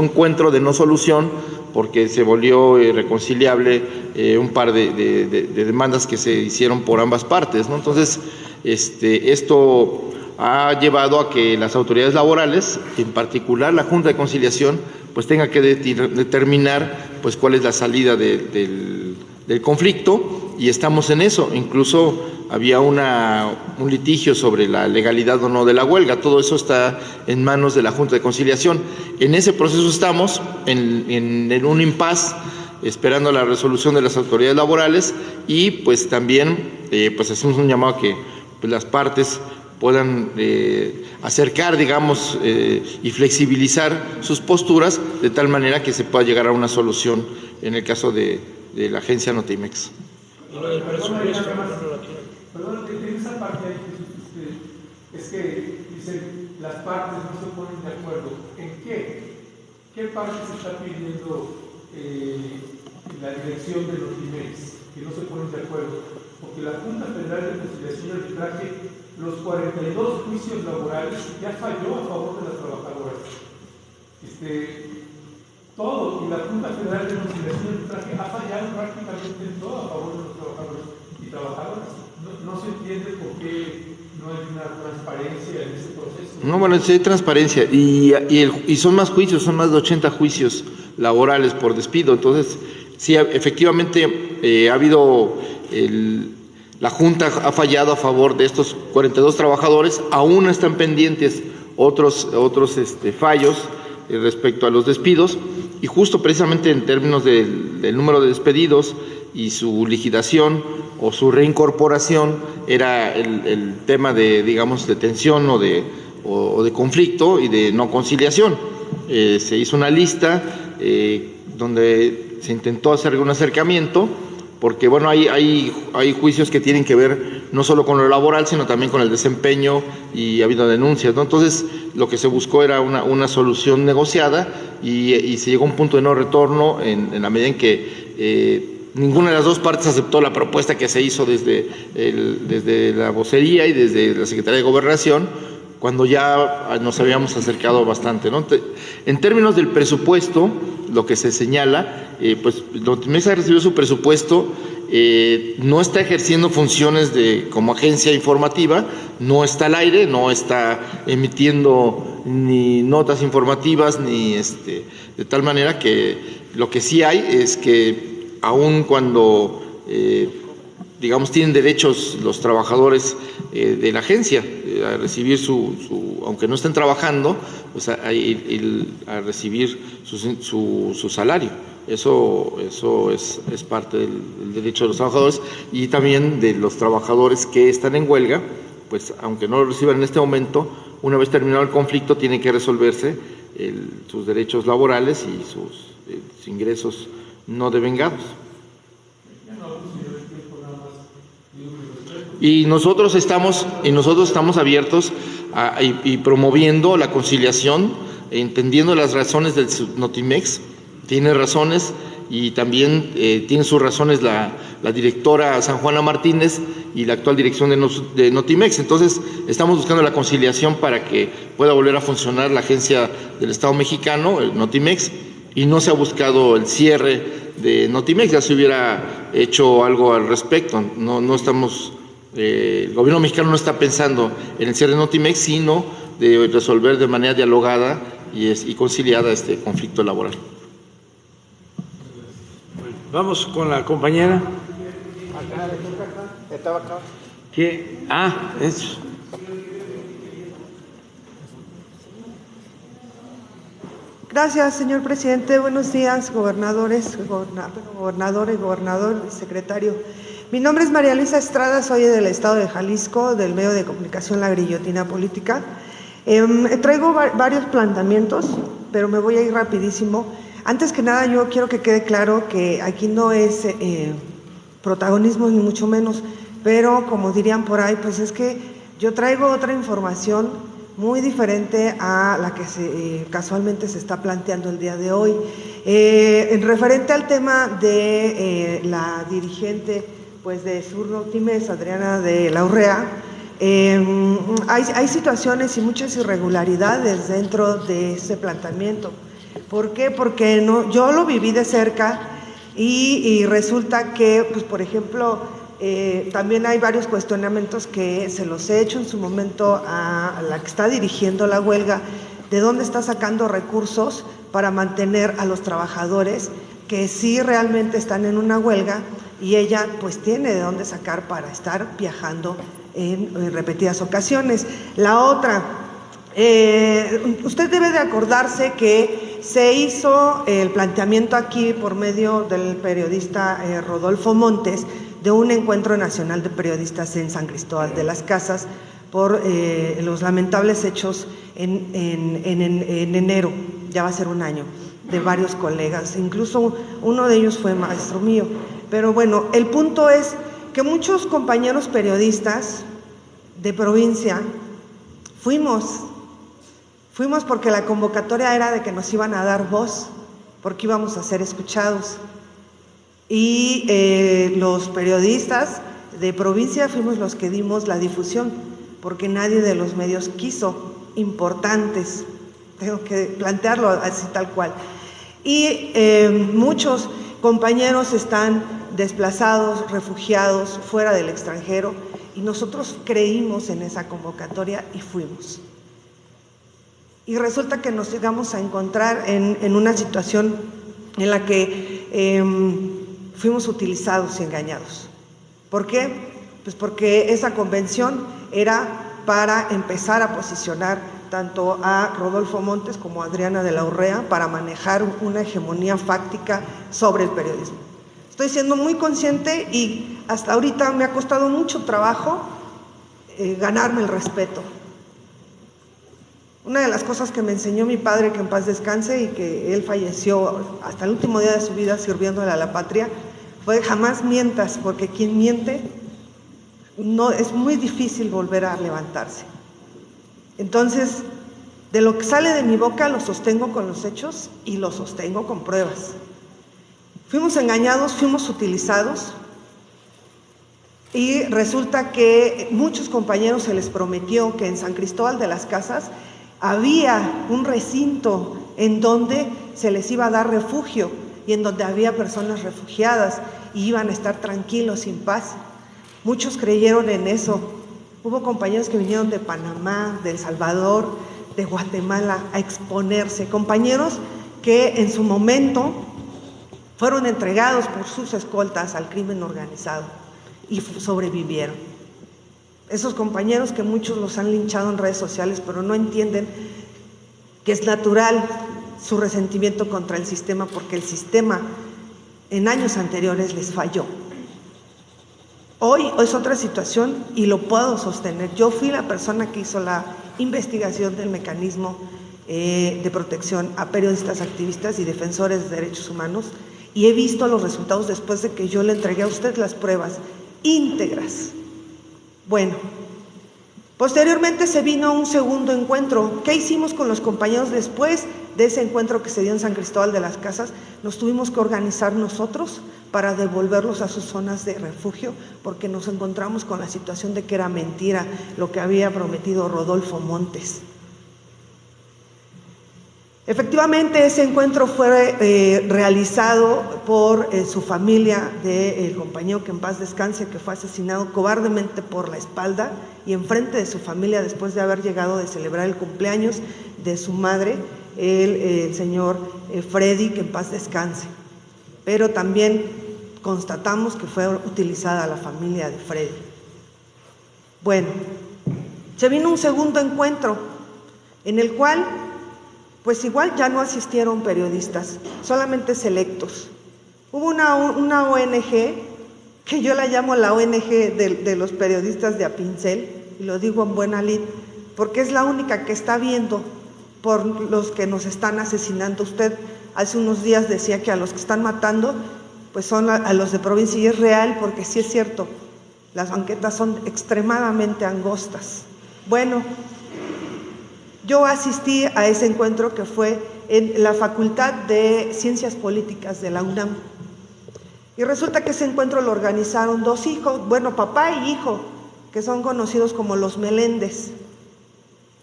encuentro, de no solución, porque se volvió irreconciliable un par de demandas que se hicieron por ambas partes, ¿no? Entonces, esto ha llevado a que las autoridades laborales, en particular la Junta de Conciliación, pues tenga que determinar pues cuál es la salida del conflicto, y estamos en eso. Incluso había un litigio sobre la legalidad o no de la huelga. Todo eso está en manos de la Junta de Conciliación. En ese proceso estamos, en un impasse, esperando la resolución de las autoridades laborales, y pues también pues hacemos un llamado a que pues, las partes puedan acercar, digamos, y flexibilizar sus posturas de tal manera que se pueda llegar a una solución en el caso de la agencia Notimex. Perdón, en esa parte ahí es que dicen las partes no se ponen de acuerdo. ¿En qué? ¿Qué parte se está pidiendo la dirección de Notimex que no se ponen de acuerdo? Porque la Junta Federal de Conciliación y Arbitraje, los 42 juicios laborales ya falló a favor de las trabajadoras. Todo, y la Junta Federal de Conciliación y Arbitraje ha fallado prácticamente en todo a favor de los trabajadores y trabajadoras. No se entiende por qué no hay una transparencia en ese proceso. No, bueno, sí hay transparencia, y son más juicios, son más de 80 juicios laborales por despido. Entonces, sí, efectivamente ha habido, la Junta ha fallado a favor de estos 42 trabajadores. Aún están pendientes otros fallos respecto a los despidos, y justo precisamente en términos del número de despedidos y su liquidación o su reincorporación era el tema de, digamos, de tensión o de conflicto y de no conciliación. Se hizo una lista donde se intentó hacer un acercamiento, porque bueno, hay juicios que tienen que ver no solo con lo laboral, sino también con el desempeño, y ha habido denuncias, ¿no? Entonces, lo que se buscó era una solución negociada, y se llegó a un punto de no retorno en la medida en que ninguna de las dos partes aceptó la propuesta que se hizo desde la vocería y desde la Secretaría de Gobernación, cuando ya nos habíamos acercado bastante, ¿no? En términos del presupuesto, lo que se señala, pues Notimex ha recibido su presupuesto, no está ejerciendo funciones como agencia informativa, no está al aire, no está emitiendo ni notas informativas, ni de tal manera que lo que sí hay es que aun cuando digamos tienen derechos los trabajadores de la agencia a recibir aunque no estén trabajando, pues a recibir su salario. Eso es parte del derecho de los trabajadores, y también de los trabajadores que están en huelga, pues aunque no lo reciban en este momento, una vez terminado el conflicto tienen que resolverse sus derechos laborales y sus ingresos no devengados. Y nosotros estamos abiertos y promoviendo la conciliación, entendiendo las razones del Notimex. Tiene razones y también tiene sus razones la directora San Juana Martínez y la actual dirección de Notimex. Entonces, estamos buscando la conciliación para que pueda volver a funcionar la agencia del Estado mexicano, el Notimex, y no se ha buscado el cierre de Notimex, ya se hubiera hecho algo al respecto. No estamos, el gobierno mexicano no está pensando en el cierre de Notimex, sino de resolver de manera dialogada y conciliada este conflicto laboral. Vamos con la compañera. ¿Qué? Eso. Gracias, señor presidente. Buenos días, gobernador, secretario. Mi nombre es María Luisa Estrada, soy del estado de Jalisco, del medio de comunicación La Grillotina Política. Traigo varios planteamientos, pero me voy a ir rapidísimo. Antes que nada, yo quiero que quede claro que aquí no es protagonismo ni mucho menos, pero como dirían por ahí, pues es que yo traigo otra información muy diferente a la que casualmente se está planteando el día de hoy. En referente al tema de la dirigente pues de Sur Notimex, Adriana de la Urrea, hay situaciones y muchas irregularidades dentro de ese planteamiento. ¿Por qué? Porque yo lo viví de cerca y resulta que, pues, por ejemplo, también hay varios cuestionamientos que se los he hecho en su momento a la que está dirigiendo la huelga, de dónde está sacando recursos para mantener a los trabajadores que sí realmente están en una huelga y ella pues tiene de dónde sacar para estar viajando en repetidas ocasiones. La otra, usted debe de acordarse que se hizo el planteamiento aquí por medio del periodista Rodolfo Montes de un encuentro nacional de periodistas en San Cristóbal de las Casas por los lamentables hechos en enero, ya va a ser un año, de varios colegas, incluso uno de ellos fue maestro mío. Pero bueno, el punto es que muchos compañeros periodistas de provincia fuimos porque la convocatoria era de que nos iban a dar voz, porque íbamos a ser escuchados. Y los periodistas de provincia fuimos los que dimos la difusión, porque nadie de los medios quiso, importantes, tengo que plantearlo así tal cual. Y muchos compañeros están desplazados, refugiados, fuera del extranjero, y nosotros creímos en esa convocatoria y fuimos. Y resulta que nos llegamos a encontrar en una situación en la que fuimos utilizados y engañados. ¿Por qué? Pues porque esa convención era para empezar a posicionar tanto a Rodolfo Montes como a Adriana de la Urrea para manejar una hegemonía fáctica sobre el periodismo. Estoy siendo muy consciente y hasta ahorita me ha costado mucho trabajo ganarme el respeto. Una de las cosas que me enseñó mi padre, que en paz descanse, y que él falleció hasta el último día de su vida sirviéndole a la patria, fue: jamás mientas, porque quien miente no es muy difícil volver a levantarse. Entonces, de lo que sale de mi boca lo sostengo con los hechos y lo sostengo con pruebas. Fuimos engañados, fuimos utilizados, y resulta que muchos compañeros se les prometió que en San Cristóbal de las Casas había un recinto en donde se les iba a dar refugio y en donde había personas refugiadas y iban a estar tranquilos, sin paz. Muchos creyeron en eso. Hubo compañeros que vinieron de Panamá, de El Salvador, de Guatemala a exponerse, compañeros que en su momento fueron entregados por sus escoltas al crimen organizado y sobrevivieron. Esos compañeros que muchos los han linchado en redes sociales, pero no entienden que es natural su resentimiento contra el sistema, porque el sistema en años anteriores les falló. Hoy es otra situación y lo puedo sostener. Yo fui la persona que hizo la investigación del mecanismo de protección a periodistas, activistas y defensores de derechos humanos, y he visto los resultados después de que yo le entregué a usted las pruebas íntegras Bueno, posteriormente se vino un segundo encuentro. ¿Qué hicimos con los compañeros después de ese encuentro que se dio en San Cristóbal de las Casas? Nos tuvimos que organizar nosotros para devolverlos a sus zonas de refugio, porque nos encontramos con la situación de que era mentira lo que había prometido Rodolfo Montes. Efectivamente, ese encuentro fue realizado por su familia del compañero que en paz descanse, que fue asesinado cobardemente por la espalda y enfrente de su familia después de haber llegado de celebrar el cumpleaños de su madre, el señor Freddy, que en paz descanse. Pero también constatamos que fue utilizada la familia de Freddy. Bueno, se vino un segundo encuentro en el cual pues igual ya no asistieron periodistas, solamente selectos. Hubo una ONG, que yo la llamo la ONG de los periodistas de Apincel, y lo digo en buena lid, porque es la única que está viendo por los que nos están asesinando. Usted hace unos días decía que a los que están matando, pues son a los de provincia, y es real, porque sí es cierto, las banquetas son extremadamente angostas. Bueno, yo asistí a ese encuentro que fue en la Facultad de Ciencias Políticas de la UNAM. Y resulta que ese encuentro lo organizaron dos hijos, bueno, papá y hijo, que son conocidos como los Meléndez.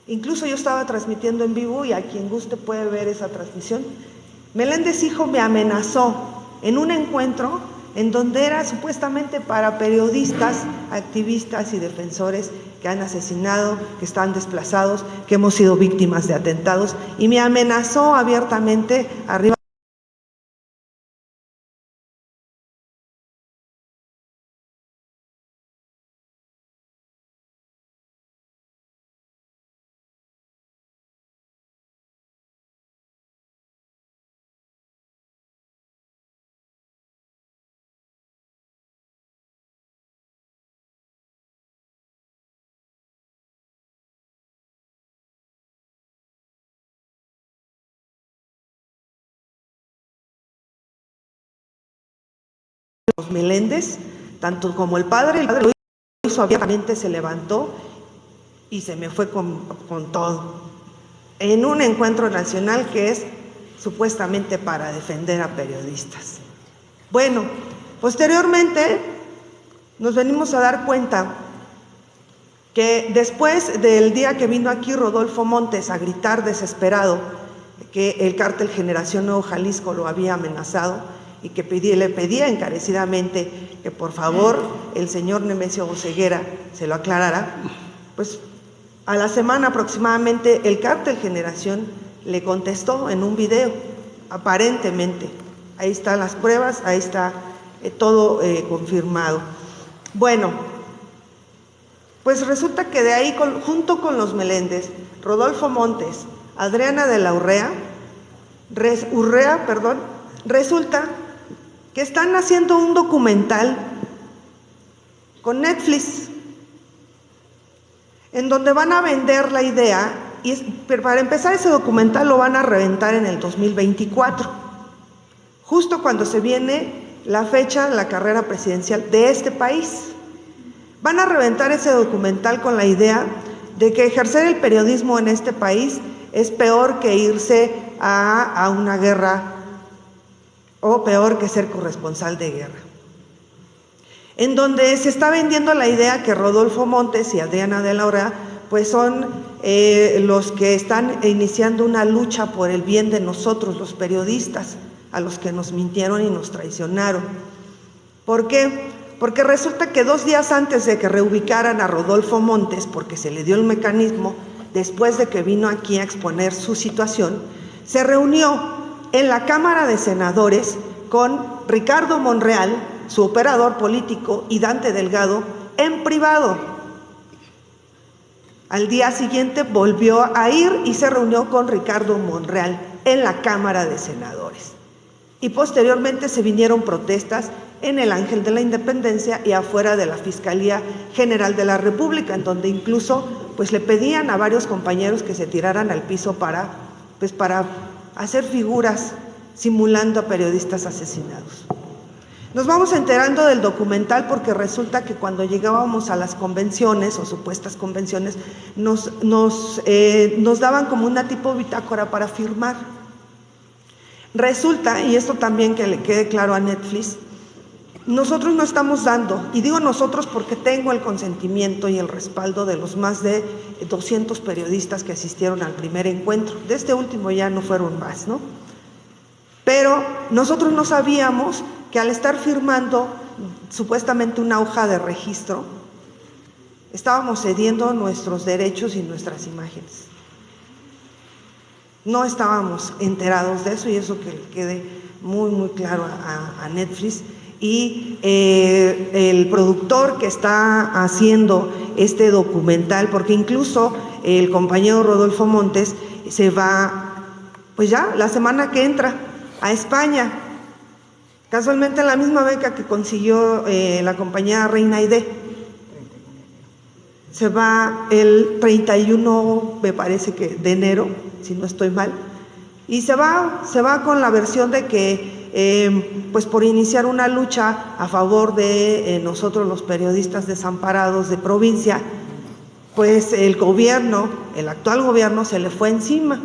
Incluso yo estaba transmitiendo en vivo y a quien guste puede ver esa transmisión. Meléndez hijo me amenazó en un encuentro en donde era supuestamente para periodistas, activistas y defensores que han asesinado, que están desplazados, que hemos sido víctimas de atentados, y me amenazó abiertamente arriba. Los Meléndez, tanto como el padre lo hizo abiertamente, se levantó y se me fue con todo, en un encuentro nacional que es supuestamente para defender a periodistas. Bueno, posteriormente nos venimos a dar cuenta que después del día que vino aquí Rodolfo Montes a gritar desesperado que el cártel Generación Nuevo Jalisco lo había amenazado, y que le pedía encarecidamente que por favor el señor Nemesio Oseguera se lo aclarara, pues a la semana aproximadamente el cártel Generación le contestó en un video, aparentemente. Ahí están las pruebas, ahí está todo confirmado. Bueno, pues resulta que de ahí, junto con los Meléndez, Rodolfo Montes, Adriana de la Urrea, resulta que están haciendo un documental con Netflix, en donde van a vender la idea, y para empezar ese documental lo van a reventar en el 2024, justo cuando se viene la fecha de la carrera presidencial de este país. Van a reventar ese documental con la idea de que ejercer el periodismo en este país es peor que irse a una guerra, o peor que ser corresponsal de guerra, en donde se está vendiendo la idea que Rodolfo Montes y Adriana de la Urrea pues son los que están iniciando una lucha por el bien de nosotros, los periodistas, a los que nos mintieron y nos traicionaron. ¿Por qué? Porque resulta que 2 días antes de que reubicaran a Rodolfo Montes, porque se le dio el mecanismo, después de que vino aquí a exponer su situación, se reunió en la Cámara de Senadores con Ricardo Monreal, su operador político, y Dante Delgado en privado. Al día siguiente volvió a ir y se reunió con Ricardo Monreal en la Cámara de Senadores. Y posteriormente se vinieron protestas en el Ángel de la Independencia y afuera de la Fiscalía General de la República, en donde incluso pues le pedían a varios compañeros que se tiraran al piso para hacer figuras simulando a periodistas asesinados. Nos vamos enterando del documental porque resulta que cuando llegábamos a las convenciones o supuestas convenciones nos daban como una tipo bitácora para firmar. Resulta, y esto también que le quede claro a Netflix, nosotros no estamos dando, y digo nosotros porque tengo el consentimiento y el respaldo de los más de 200 periodistas que asistieron al primer encuentro. De este último ya no fueron más, ¿no? Pero nosotros no sabíamos que al estar firmando supuestamente una hoja de registro, estábamos cediendo nuestros derechos y nuestras imágenes. No estábamos enterados de eso, y eso que le quede muy, muy claro a Netflix. Y el productor que está haciendo este documental, porque incluso el compañero Rodolfo Montes se va, pues ya, la semana que entra a España, casualmente la misma beca que consiguió la compañía Reina ID. Se va el 31, me parece que de enero, si no estoy mal, y se va con la versión de que pues por iniciar una lucha a favor de nosotros los periodistas desamparados de provincia, pues el gobierno, el actual gobierno, se le fue encima.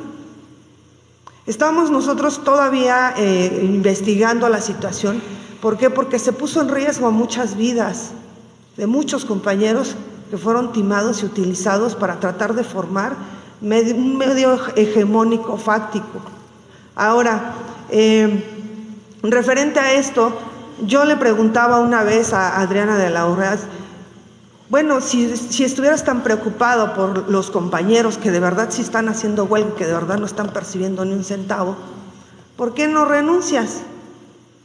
Estamos nosotros todavía investigando la situación. ¿Por qué? Porque se puso en riesgo muchas vidas de muchos compañeros que fueron timados y utilizados para tratar de formar un medio hegemónico fáctico. Ahora, referente a esto, yo le preguntaba una vez a Adriana de la Urreaz, bueno, si estuvieras tan preocupado por los compañeros que de verdad sí están haciendo huelga, que de verdad no están percibiendo ni un centavo, ¿por qué no renuncias?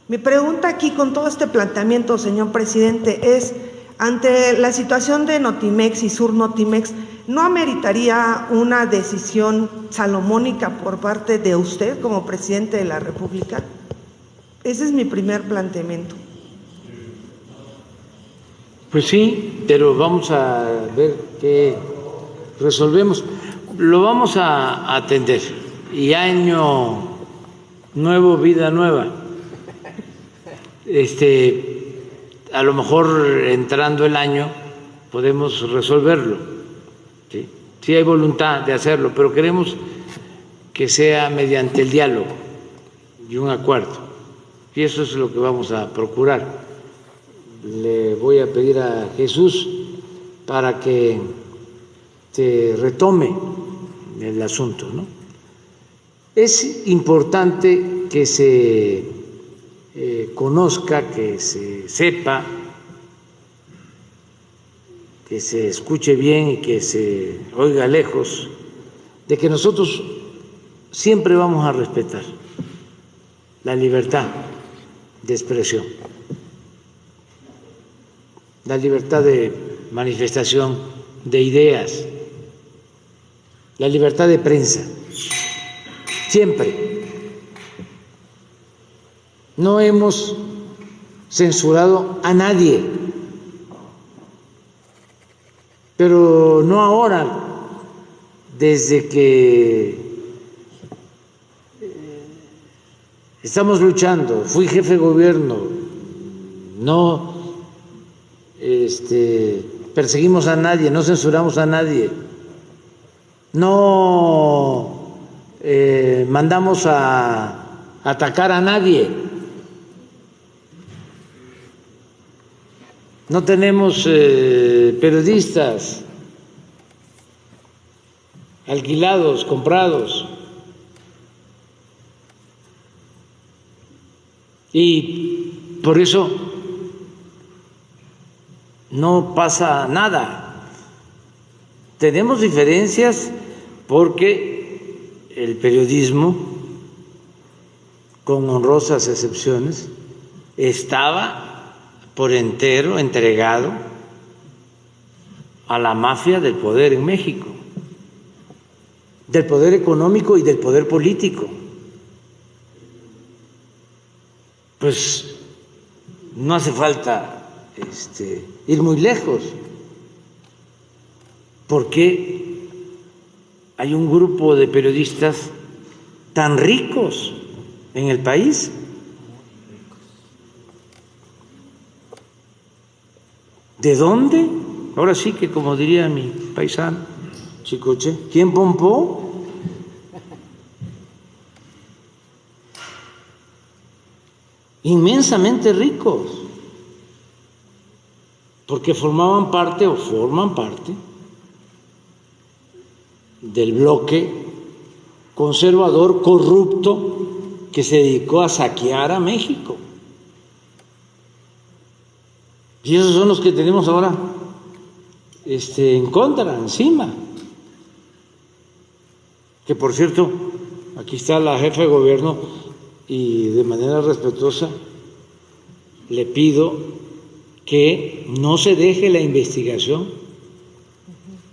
Mi pregunta aquí con todo este planteamiento, señor presidente, es, ante la situación de Notimex y Sur Notimex, ¿no ameritaría una decisión salomónica por parte de usted como presidente de la República? Ese es mi primer planteamiento. Pues sí, pero vamos a ver qué resolvemos. Lo vamos a atender. Y año nuevo, vida nueva. A lo mejor entrando el año podemos resolverlo. Sí hay voluntad de hacerlo, pero queremos que sea mediante el diálogo y un acuerdo. Y eso es lo que vamos a procurar. Le voy a pedir a Jesús para que se retome el asunto, ¿no? Es importante que se conozca, que se sepa, que se escuche bien y que se oiga lejos, de que nosotros siempre vamos a respetar la libertad de expresión, la libertad de manifestación de ideas, la libertad de prensa, siempre. No hemos censurado a nadie, pero no ahora, desde que estamos luchando, fui jefe de gobierno, no perseguimos a nadie, no censuramos a nadie, no mandamos a atacar a nadie, no tenemos periodistas alquilados, comprados. Y por eso no pasa nada. Tenemos diferencias porque el periodismo, con honrosas excepciones, estaba por entero entregado a la mafia del poder en México, del poder económico y del poder político. Pues no hace falta ir muy lejos, porque hay un grupo de periodistas tan ricos en el país ¿De dónde? Ahora sí que, como diría mi paisano Chicoche, ¿quién pompó? Inmensamente ricos, porque formaban parte o forman parte del bloque conservador corrupto que se dedicó a saquear a México. Y esos son los que tenemos ahora en contra, encima. Que por cierto, aquí está la jefa de gobierno y de manera respetuosa le pido que no se deje la investigación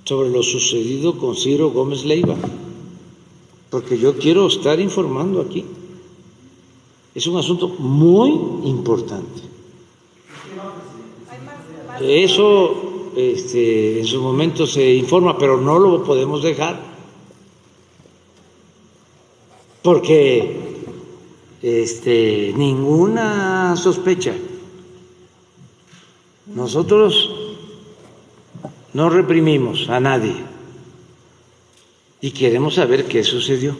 sobre lo sucedido con Ciro Gómez Leiva, porque yo quiero estar informando aquí. Es un asunto muy importante. Eso en su momento se informa, pero no lo podemos dejar, porque ninguna sospecha. Nosotros no reprimimos a nadie y queremos saber qué sucedió.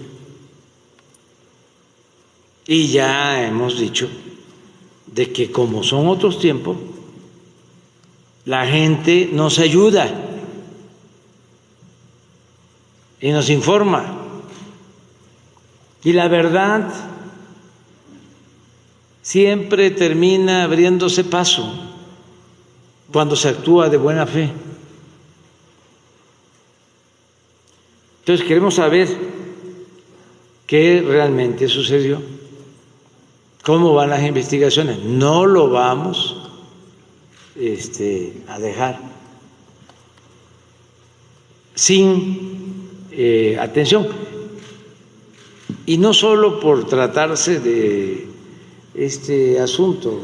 Y ya hemos dicho de que como son otros tiempos, la gente nos ayuda y nos informa. Y la verdad siempre termina abriéndose paso cuando se actúa de buena fe. Entonces queremos saber qué realmente sucedió, cómo van las investigaciones. No lo vamos a dejar sin atención, y no solo por tratarse de este asunto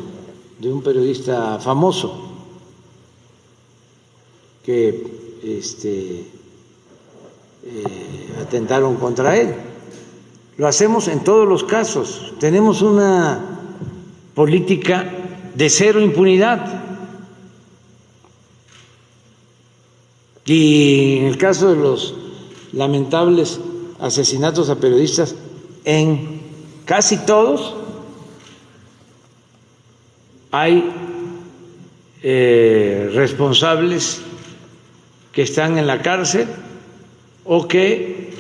de un periodista famoso que atentaron contra él. Lo hacemos en todos los casos. Tenemos una política de cero impunidad. Y en el caso de los lamentables asesinatos a periodistas, en casi todos hay responsables que están en la cárcel o que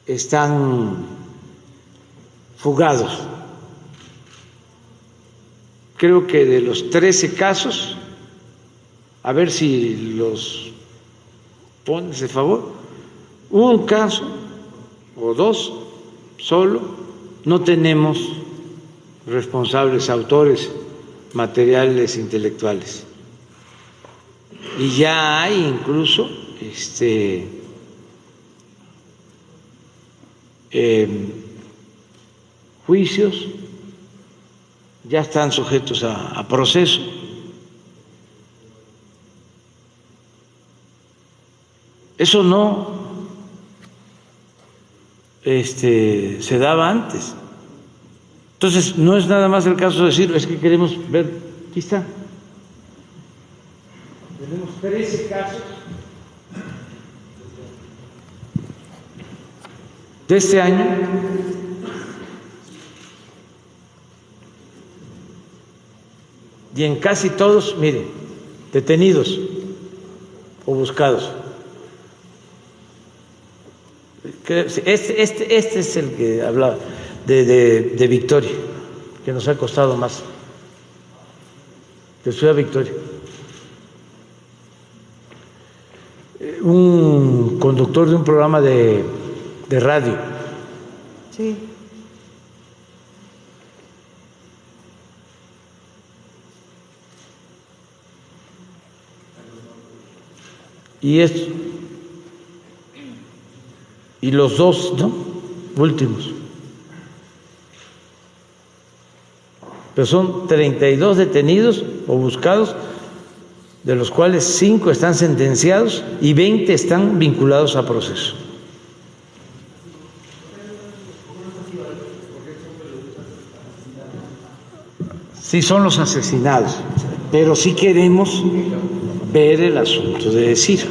están fugados. Creo que de los 13 casos, a ver si los pones de favor, un caso o dos solo, no tenemos responsables, autores materiales, intelectuales. Y ya hay incluso juicios, ya están sujetos a proceso. Eso no se daba antes. Entonces, no es nada más el caso de decir, es que queremos ver, aquí está. Tenemos 13 casos de este año y en casi todos, miren, detenidos o buscados. Este es el que hablaba de Victoria, que nos ha costado más, de Ciudad Victoria. Un conductor de un programa de radio. Sí. Y los dos, ¿no?, últimos. Pero son 32 detenidos o buscados, de los cuales 5 están sentenciados y 20 están vinculados a proceso. Sí, son los asesinados, pero sí queremos ver el asunto de decir.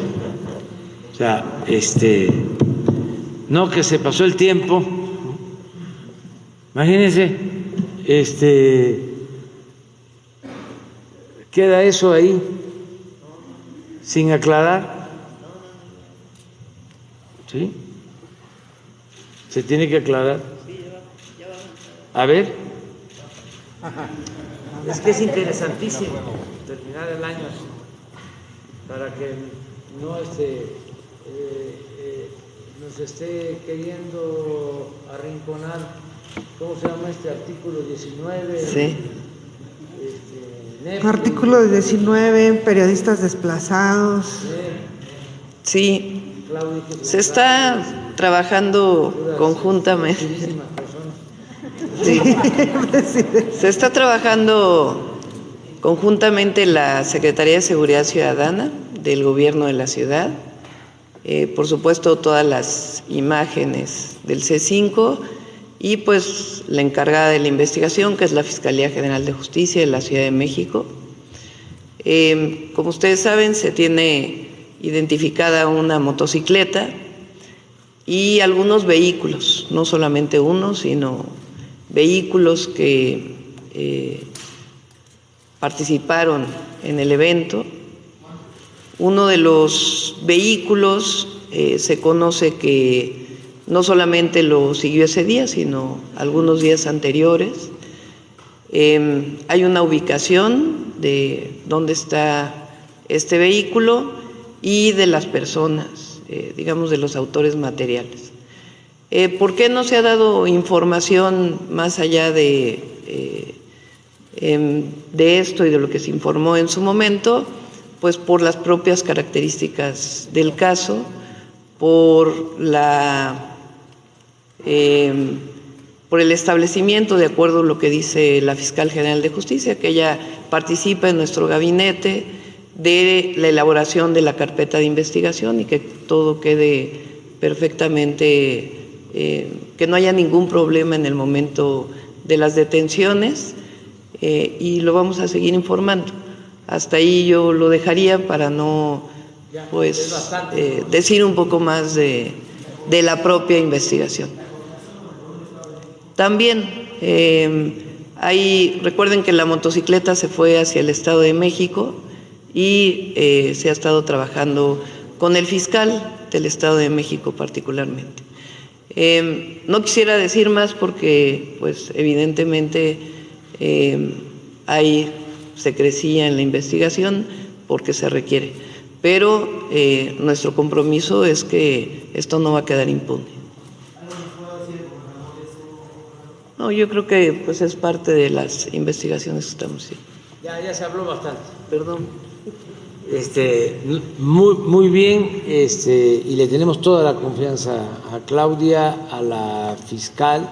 O sea, no que se pasó el tiempo. Imagínense, queda eso ahí sin aclarar. ¿Sí? Se tiene que aclarar. A ver. Es que es interesantísimo terminar el año así, para que no nos esté queriendo arrinconar. ¿Cómo se llama este artículo 19? Sí. Artículo 19, periodistas desplazados. Sí, se está trabajando conjuntamente. Sí. Se está trabajando conjuntamente la Secretaría de Seguridad Ciudadana del Gobierno de la Ciudad, por supuesto todas las imágenes del C5 y pues la encargada de la investigación, que es la Fiscalía General de Justicia de la Ciudad de México. Como ustedes saben, se tiene identificada una motocicleta y algunos vehículos, no solamente uno, sino vehículos que participaron en el evento. Uno de los vehículos se conoce que no solamente lo siguió ese día, sino algunos días anteriores. Hay una ubicación de dónde está este vehículo y de las personas, digamos, de los autores materiales. ¿Por qué no se ha dado información más allá de esto y de lo que se informó en su momento? Pues por las propias características del caso, por el establecimiento, de acuerdo a lo que dice la Fiscal General de Justicia, que ella participa en nuestro gabinete de la elaboración de la carpeta de investigación y que todo quede perfectamente, que no haya ningún problema en el momento de las detenciones, y lo vamos a seguir informando. Hasta ahí yo lo dejaría para no decir un poco más de la propia investigación. También recuerden que la motocicleta se fue hacia el Estado de México y se ha estado trabajando con el fiscal del Estado de México particularmente. No quisiera decir más porque pues evidentemente hay secrecía en la investigación porque se requiere, pero nuestro compromiso es que esto no va a quedar impune. No, yo creo que pues es parte de las investigaciones que estamos haciendo. Ya se habló bastante. Perdón. Muy bien, y le tenemos toda la confianza a Claudia, a la fiscal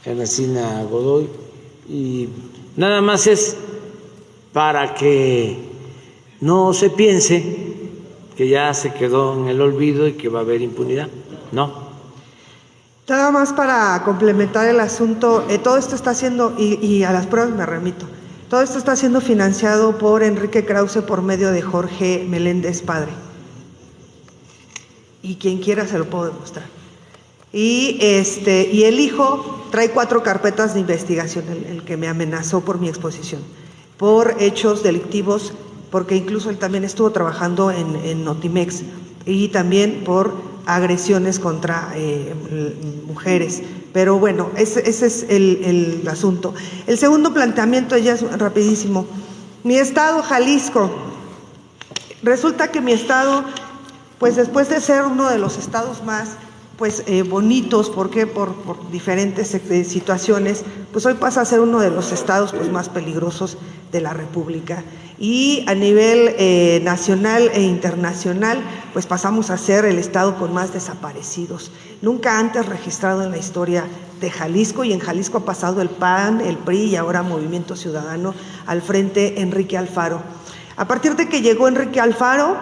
Ernestina Godoy, y nada más es para que no se piense que ya se quedó en el olvido y que va a haber impunidad. No. Nada más para complementar el asunto, todo esto está siendo, y a las pruebas me remito, todo esto está siendo financiado por Enrique Krause por medio de Jorge Meléndez Padre. Y quien quiera se lo puedo demostrar. Y el hijo trae 4 carpetas de investigación, el que me amenazó por mi exposición, por hechos delictivos, porque incluso él también estuvo trabajando en Notimex, y también por agresiones contra mujeres. Pero bueno, ese es el asunto. El segundo planteamiento ya es rapidísimo. Mi estado, Jalisco. Resulta que mi estado, pues después de ser uno de los estados más bonitos, porque por diferentes situaciones, pues hoy pasa a ser uno de los estados pues más peligrosos de la República. Y a nivel nacional e internacional, pues pasamos a ser el estado con más desaparecidos. Nunca antes registrado en la historia de Jalisco, y en Jalisco ha pasado el PAN, el PRI y ahora Movimiento Ciudadano, al frente Enrique Alfaro. A partir de que llegó Enrique Alfaro,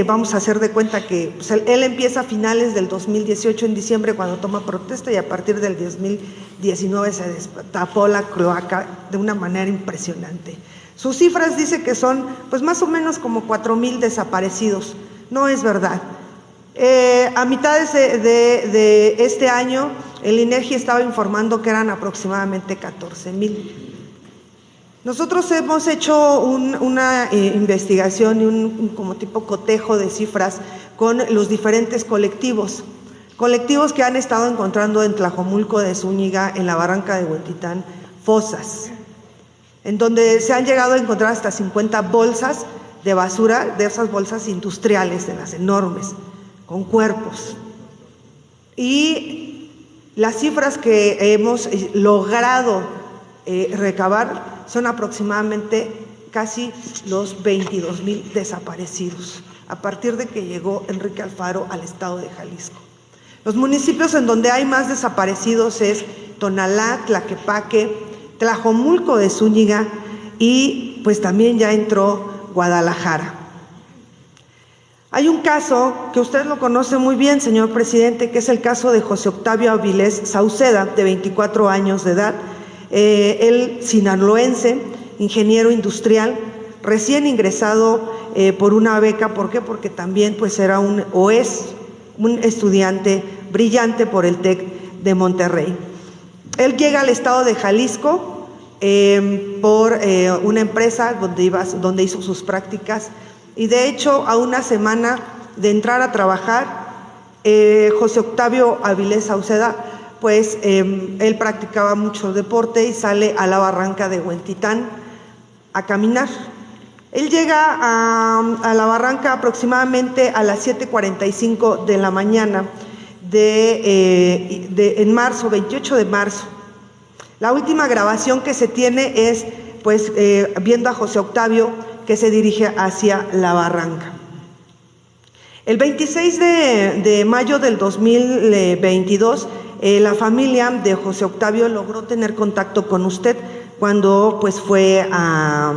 vamos a hacer de cuenta que pues, él empieza a finales del 2018, en diciembre, cuando toma protesta, y a partir del 2019 se destapó la cloaca de una manera impresionante. Sus cifras dice que son pues más o menos como 4,000 desaparecidos. No es verdad. A mitades de este año, el INEGI estaba informando que eran aproximadamente 14,000. Nosotros hemos hecho una investigación y un como tipo cotejo de cifras con los diferentes colectivos que han estado encontrando en Tlajomulco de Zúñiga, en la barranca de Huentitán, fosas, en donde se han llegado a encontrar hasta 50 bolsas de basura, de esas bolsas industriales, de las enormes, con cuerpos. Y las cifras que hemos logrado recabar son aproximadamente casi los 22,000 desaparecidos a partir de que llegó Enrique Alfaro al estado de Jalisco. Los municipios en donde hay más desaparecidos es Tonalá, Tlaquepaque, Tlajomulco de Zúñiga y pues también ya entró Guadalajara. Hay un caso que usted lo conoce muy bien, señor presidente, que es el caso de José Octavio Avilés Sauceda, de 24 años de edad, él sinaloense, ingeniero industrial, recién ingresado por una beca. ¿Por qué? Porque también pues era es un estudiante brillante por el TEC de Monterrey. Él llega al estado de Jalisco por una empresa donde hizo sus prácticas, y de hecho a una semana de entrar a trabajar, José Octavio Avilés Sauceda, pues él practicaba mucho deporte y sale a la barranca de Huentitán a caminar. Él llega a la barranca aproximadamente a las 7:45 de la mañana en marzo, 28 de marzo. La última grabación que se tiene es pues viendo a José Octavio que se dirige hacia la barranca. El 26 de mayo del 2022, la familia de José Octavio logró tener contacto con usted cuando pues fue a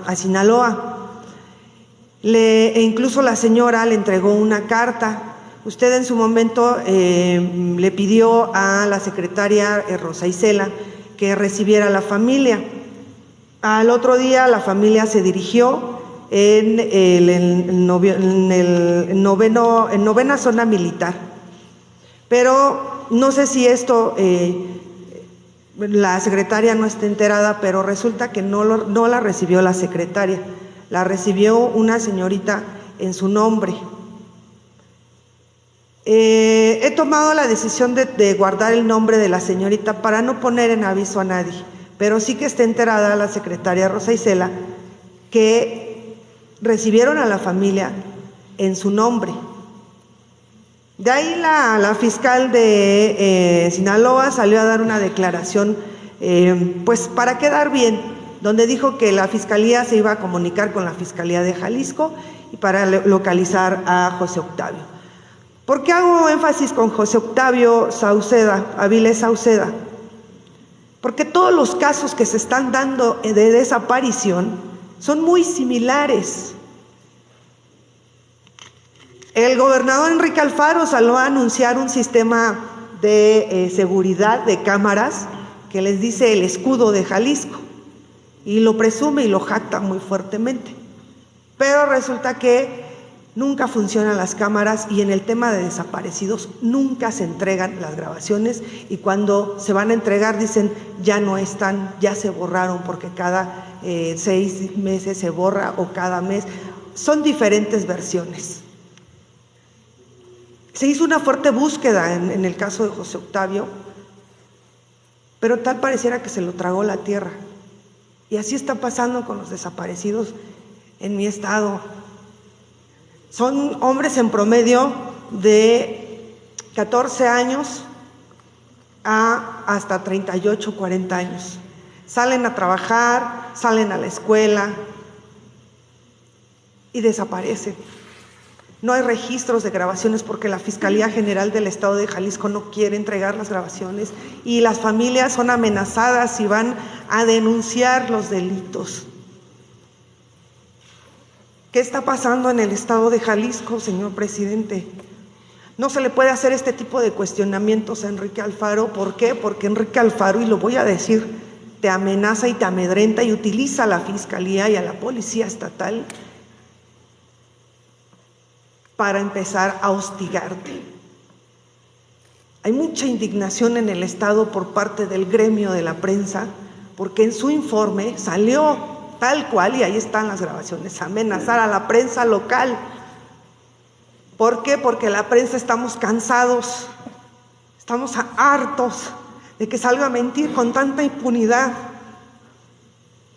a Sinaloa. Incluso la señora le entregó una carta. Usted en su momento le pidió a la secretaria Rosa Isela que recibiera a la familia. Al otro día la familia se dirigió en novena zona militar. Pero no sé si esto, la secretaria no está enterada, pero resulta que no la recibió la secretaria, la recibió una señorita en su nombre. He tomado la decisión de guardar el nombre de la señorita para no poner en aviso a nadie, pero sí que esté enterada la secretaria Rosa Isela que recibieron a la familia en su nombre. De ahí la fiscal de Sinaloa salió a dar una declaración pues para quedar bien, donde dijo que la fiscalía se iba a comunicar con la Fiscalía de Jalisco y para localizar a José Octavio. ¿Por qué hago énfasis con José Octavio Avilés Sauceda? Porque todos los casos que se están dando de desaparición son muy similares. El gobernador Enrique Alfaro salió a anunciar un sistema de seguridad de cámaras que les dice el escudo de Jalisco, y lo presume y lo jacta muy fuertemente. Pero resulta que nunca funcionan las cámaras, y en el tema de desaparecidos nunca se entregan las grabaciones, y cuando se van a entregar dicen ya no están, ya se borraron, porque cada 6 meses se borra o cada mes. Son diferentes versiones. Se hizo una fuerte búsqueda en el caso de José Octavio, pero tal pareciera que se lo tragó la tierra. Y así está pasando con los desaparecidos en mi estado. Son hombres en promedio de 14 años hasta 38, 40 años. Salen a trabajar, salen a la escuela y desaparecen. No hay registros de grabaciones porque la Fiscalía General del Estado de Jalisco no quiere entregar las grabaciones, y las familias son amenazadas y van a denunciar los delitos. ¿Qué está pasando en el estado de Jalisco, señor presidente? No se le puede hacer este tipo de cuestionamientos a Enrique Alfaro. ¿Por qué? Porque Enrique Alfaro, y lo voy a decir, te amenaza y te amedrenta y utiliza a la Fiscalía y a la Policía Estatal para empezar a hostigarte. Hay mucha indignación en el Estado por parte del gremio de la prensa, porque en su informe salió tal cual, y ahí están las grabaciones, amenazar a la prensa local. ¿Por qué? Porque la prensa estamos cansados, estamos hartos de que salga a mentir con tanta impunidad,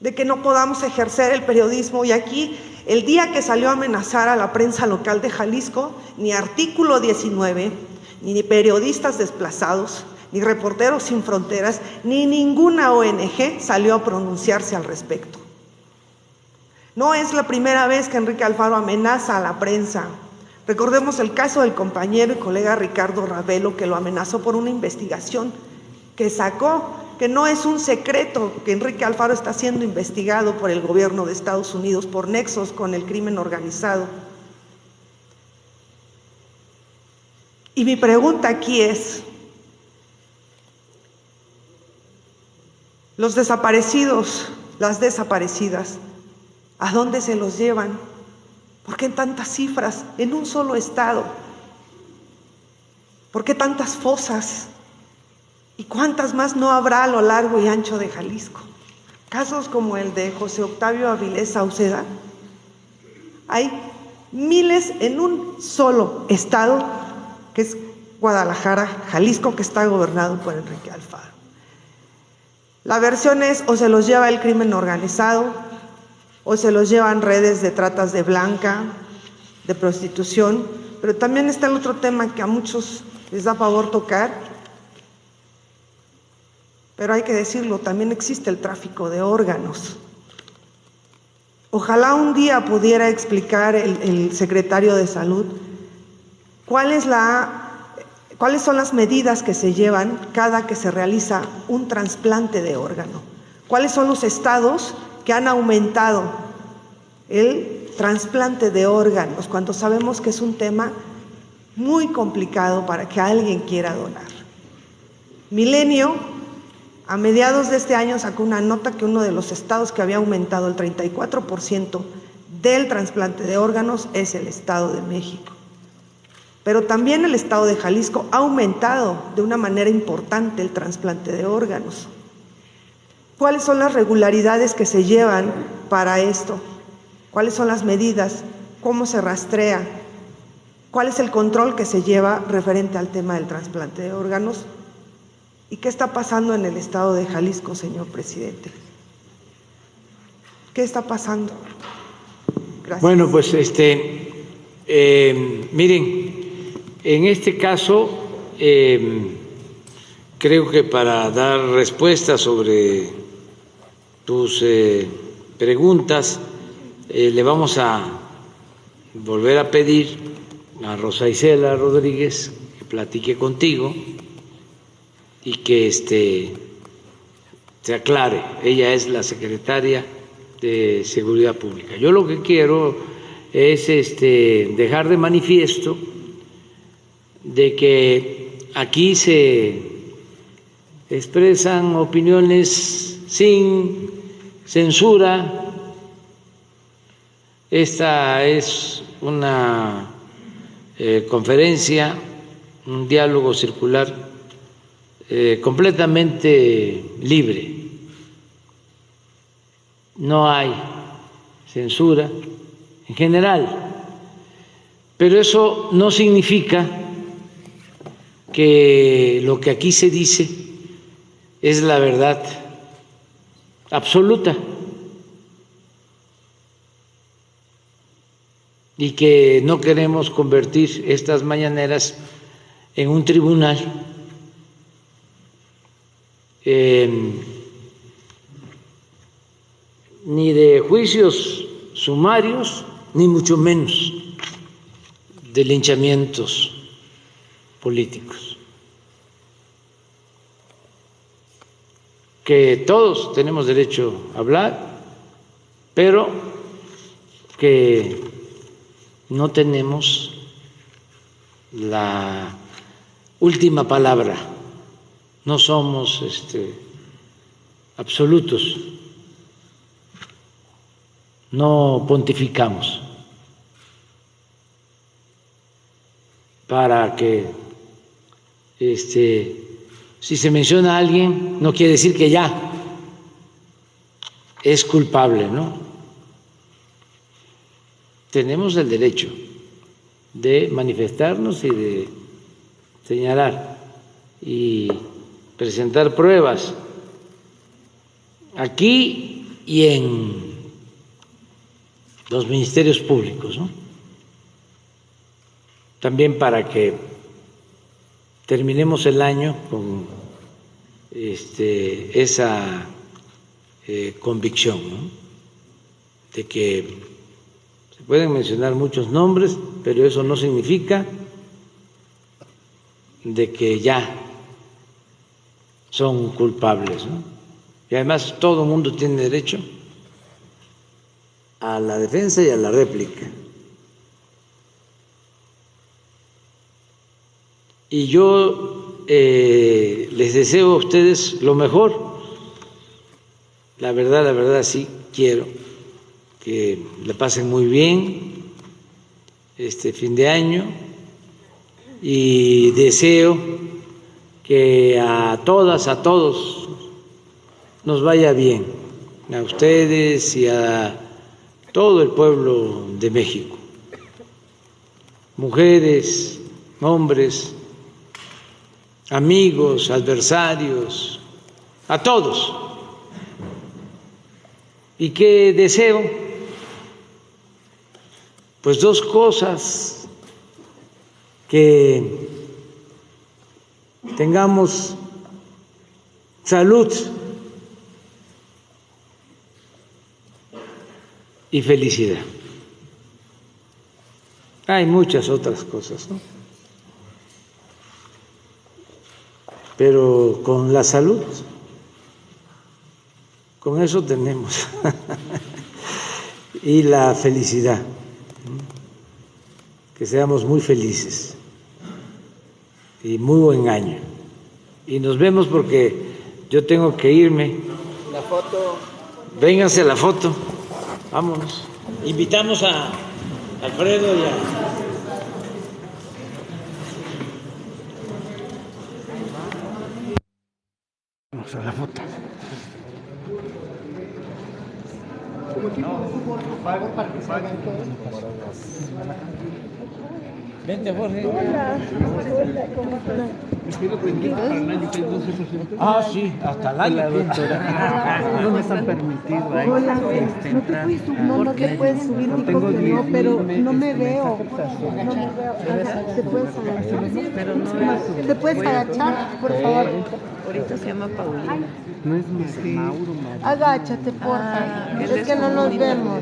de que no podamos ejercer el periodismo. Y aquí, el día que salió a amenazar a la prensa local de Jalisco, ni Artículo 19, ni periodistas desplazados, ni Reporteros Sin Fronteras, ni ninguna ONG salió a pronunciarse al respecto. No es la primera vez que Enrique Alfaro amenaza a la prensa. Recordemos el caso del compañero y colega Ricardo Ravelo, que lo amenazó por una investigación que sacó, que no es un secreto que Enrique Alfaro está siendo investigado por el gobierno de Estados Unidos por nexos con el crimen organizado. Y mi pregunta aquí es, los desaparecidos, las desaparecidas, ¿a dónde se los llevan? ¿Por qué tantas cifras en un solo estado? ¿Por qué tantas fosas? ¿Y cuántas más no habrá a lo largo y ancho de Jalisco? Casos como el de José Octavio Avilés Sauceda. Hay miles en un solo estado, que es Guadalajara, Jalisco, que está gobernado por Enrique Alfaro. La versión es, o se los lleva el crimen organizado, o se los llevan redes de tratas de blanca, de prostitución, pero también está el otro tema que a muchos les da pavor tocar, pero hay que decirlo, también existe el tráfico de órganos. Ojalá un día pudiera explicar el secretario de Salud cuáles son las medidas que se llevan cada que se realiza un trasplante de órgano. ¿Cuáles son los estados que han aumentado el trasplante de órganos cuando sabemos que es un tema muy complicado para que alguien quiera donar? Milenio, a mediados de este año, sacó una nota que uno de los estados que había aumentado el 34% del trasplante de órganos es el Estado de México. Pero también el estado de Jalisco ha aumentado de una manera importante el trasplante de órganos. ¿Cuáles son las regularidades que se llevan para esto? ¿Cuáles son las medidas? ¿Cómo se rastrea? ¿Cuál es el control que se lleva referente al tema del trasplante de órganos? ¿Y qué está pasando en el estado de Jalisco, señor presidente? ¿Qué está pasando? Gracias. Bueno, pues miren, en este caso creo que para dar respuesta sobre tus preguntas, le vamos a volver a pedir a Rosa Isela Rodríguez que platique contigo y que se aclare. Ella es la secretaria de Seguridad Pública. Yo lo que quiero es dejar de manifiesto de que aquí se expresan opiniones sin censura. Esta es una conferencia, un diálogo circular completamente libre. No hay censura en general, pero eso no significa que lo que aquí se dice es la verdad absoluta y que no queremos convertir estas mañaneras en un tribunal ni de juicios sumarios, ni mucho menos de linchamientos políticos. Que todos tenemos derecho a hablar, pero que no tenemos la última palabra, no somos absolutos, no pontificamos para que si se menciona a alguien no quiere decir que ya es culpable, ¿no? Tenemos el derecho de manifestarnos y de señalar y presentar pruebas aquí y en los ministerios públicos, ¿no? También para que terminemos el año con esa convicción, ¿no? De que se pueden mencionar muchos nombres, pero eso no significa de que ya son culpables, ¿no? Y además todo el mundo tiene derecho a la defensa y a la réplica. Y yo les deseo a ustedes lo mejor. La verdad sí quiero que la pasen muy bien este fin de año y deseo que a todas, a todos nos vaya bien, a ustedes y a todo el pueblo de México, mujeres, hombres, amigos, adversarios, a todos. Y que deseo, pues, dos cosas: que tengamos salud y felicidad. Hay muchas otras cosas, ¿no? Pero con la salud, con eso tenemos. Y la felicidad, que seamos muy felices y muy buen año. Y nos vemos porque yo tengo que irme. La foto. Vénganse a la foto, vámonos. Invitamos a Alfredo y a... Vamos a la foto. Vente, Jorge. Hola, ¿cómo estás? Ah, sí, hasta el año. No me están permitido. Hola, no te puedes subir, no te puedes subir, dijo que no, pero no me veo. No me veo. ¿Te puedes agachar? ¿Te puedes agachar, por favor? Ahorita se llama Paulina. No es Mauro. Agáchate, porfa. Es que no nos vemos.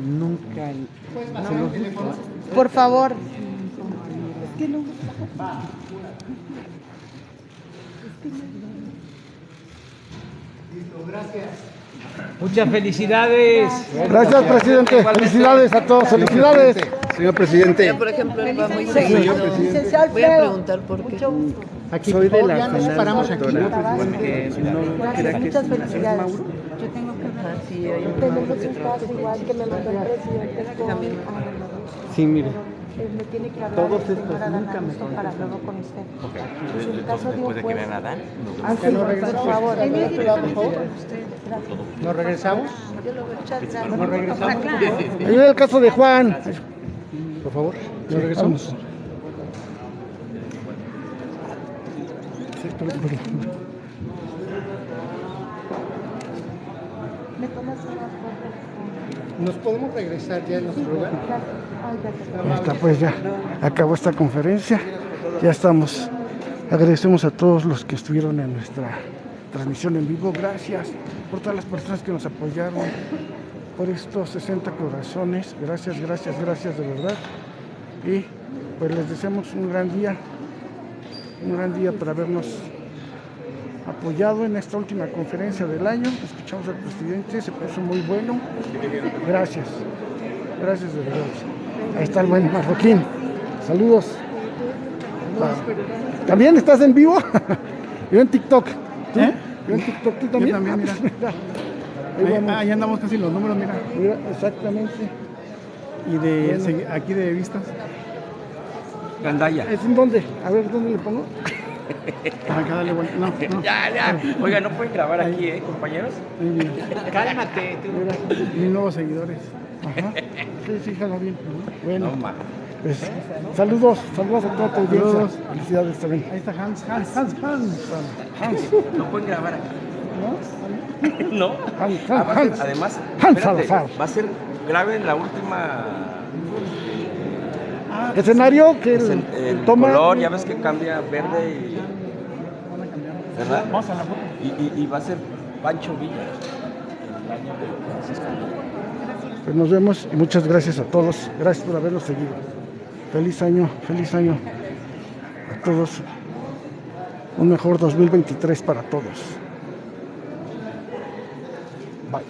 Nunca. Por favor. Es que no. Gracias. Muchas felicidades. Gracias, presidente. Felicidades a todos. Felicidades, señor presidente. Yo, por ejemplo, él va muy seguido. Voy a preguntar por qué. Aquí soy de la nos paramos aquí. Porque Gracias, muchas felicidades. Yo tengo que hablar. Sí, hay un Tenemos un caso igual que me mandó el presidente. Sí, mire. Me tiene que hablar Todos estos nunca me para luego con usted. En el caso de un juez. Por favor. ¿Nos regresamos? ¿Nos regresamos? Ahí ve el caso de Juan. Por favor, ¿nos regresamos? ¿Nos podemos regresar ya en nuestro lugar? Hasta pues ya acabó esta conferencia, ya estamos. Agradecemos a todos los que estuvieron en nuestra transmisión en vivo. Gracias por todas las personas que nos apoyaron, por estos 60 corazones. Gracias de verdad. Y pues les deseamos un gran día por habernos apoyado en esta última conferencia del año. Escuchamos al presidente, se puso muy bueno. Gracias de verdad. Ahí está el buen Marroquín. Saludos. ¿También estás en vivo? Yo en TikTok. ¿Tú? Yo en TikTok, ¿tú también? Yo también, mira. Ahí andamos casi los números, mira. Mira, exactamente. Y de aquí de vistas. Gandaya. ¿Es en dónde? A ver, ¿dónde le pongo? Acá dale vuelta. No. Ya. Oiga, ¿no pueden grabar aquí, compañeros? Cálmate. Mis nuevos seguidores. Ajá. Sí, jala bien. Bueno. No, man. Pues, saludos a toda tu audiencia. Felicidades también. Ahí está Hans. No pueden grabar aquí. ¿No? Hans. Además, Hans espérate, Salazar. va a ser grave en la última... Escenario que el toma... color, ya ves que cambia verde y... ¿Verdad? Vamos a la foto. Y va a ser Pancho Villa. El año de Francisco. Pues nos vemos y muchas gracias a todos. Gracias por habernos seguido. Feliz año a todos. Un mejor 2023 para todos. Bye.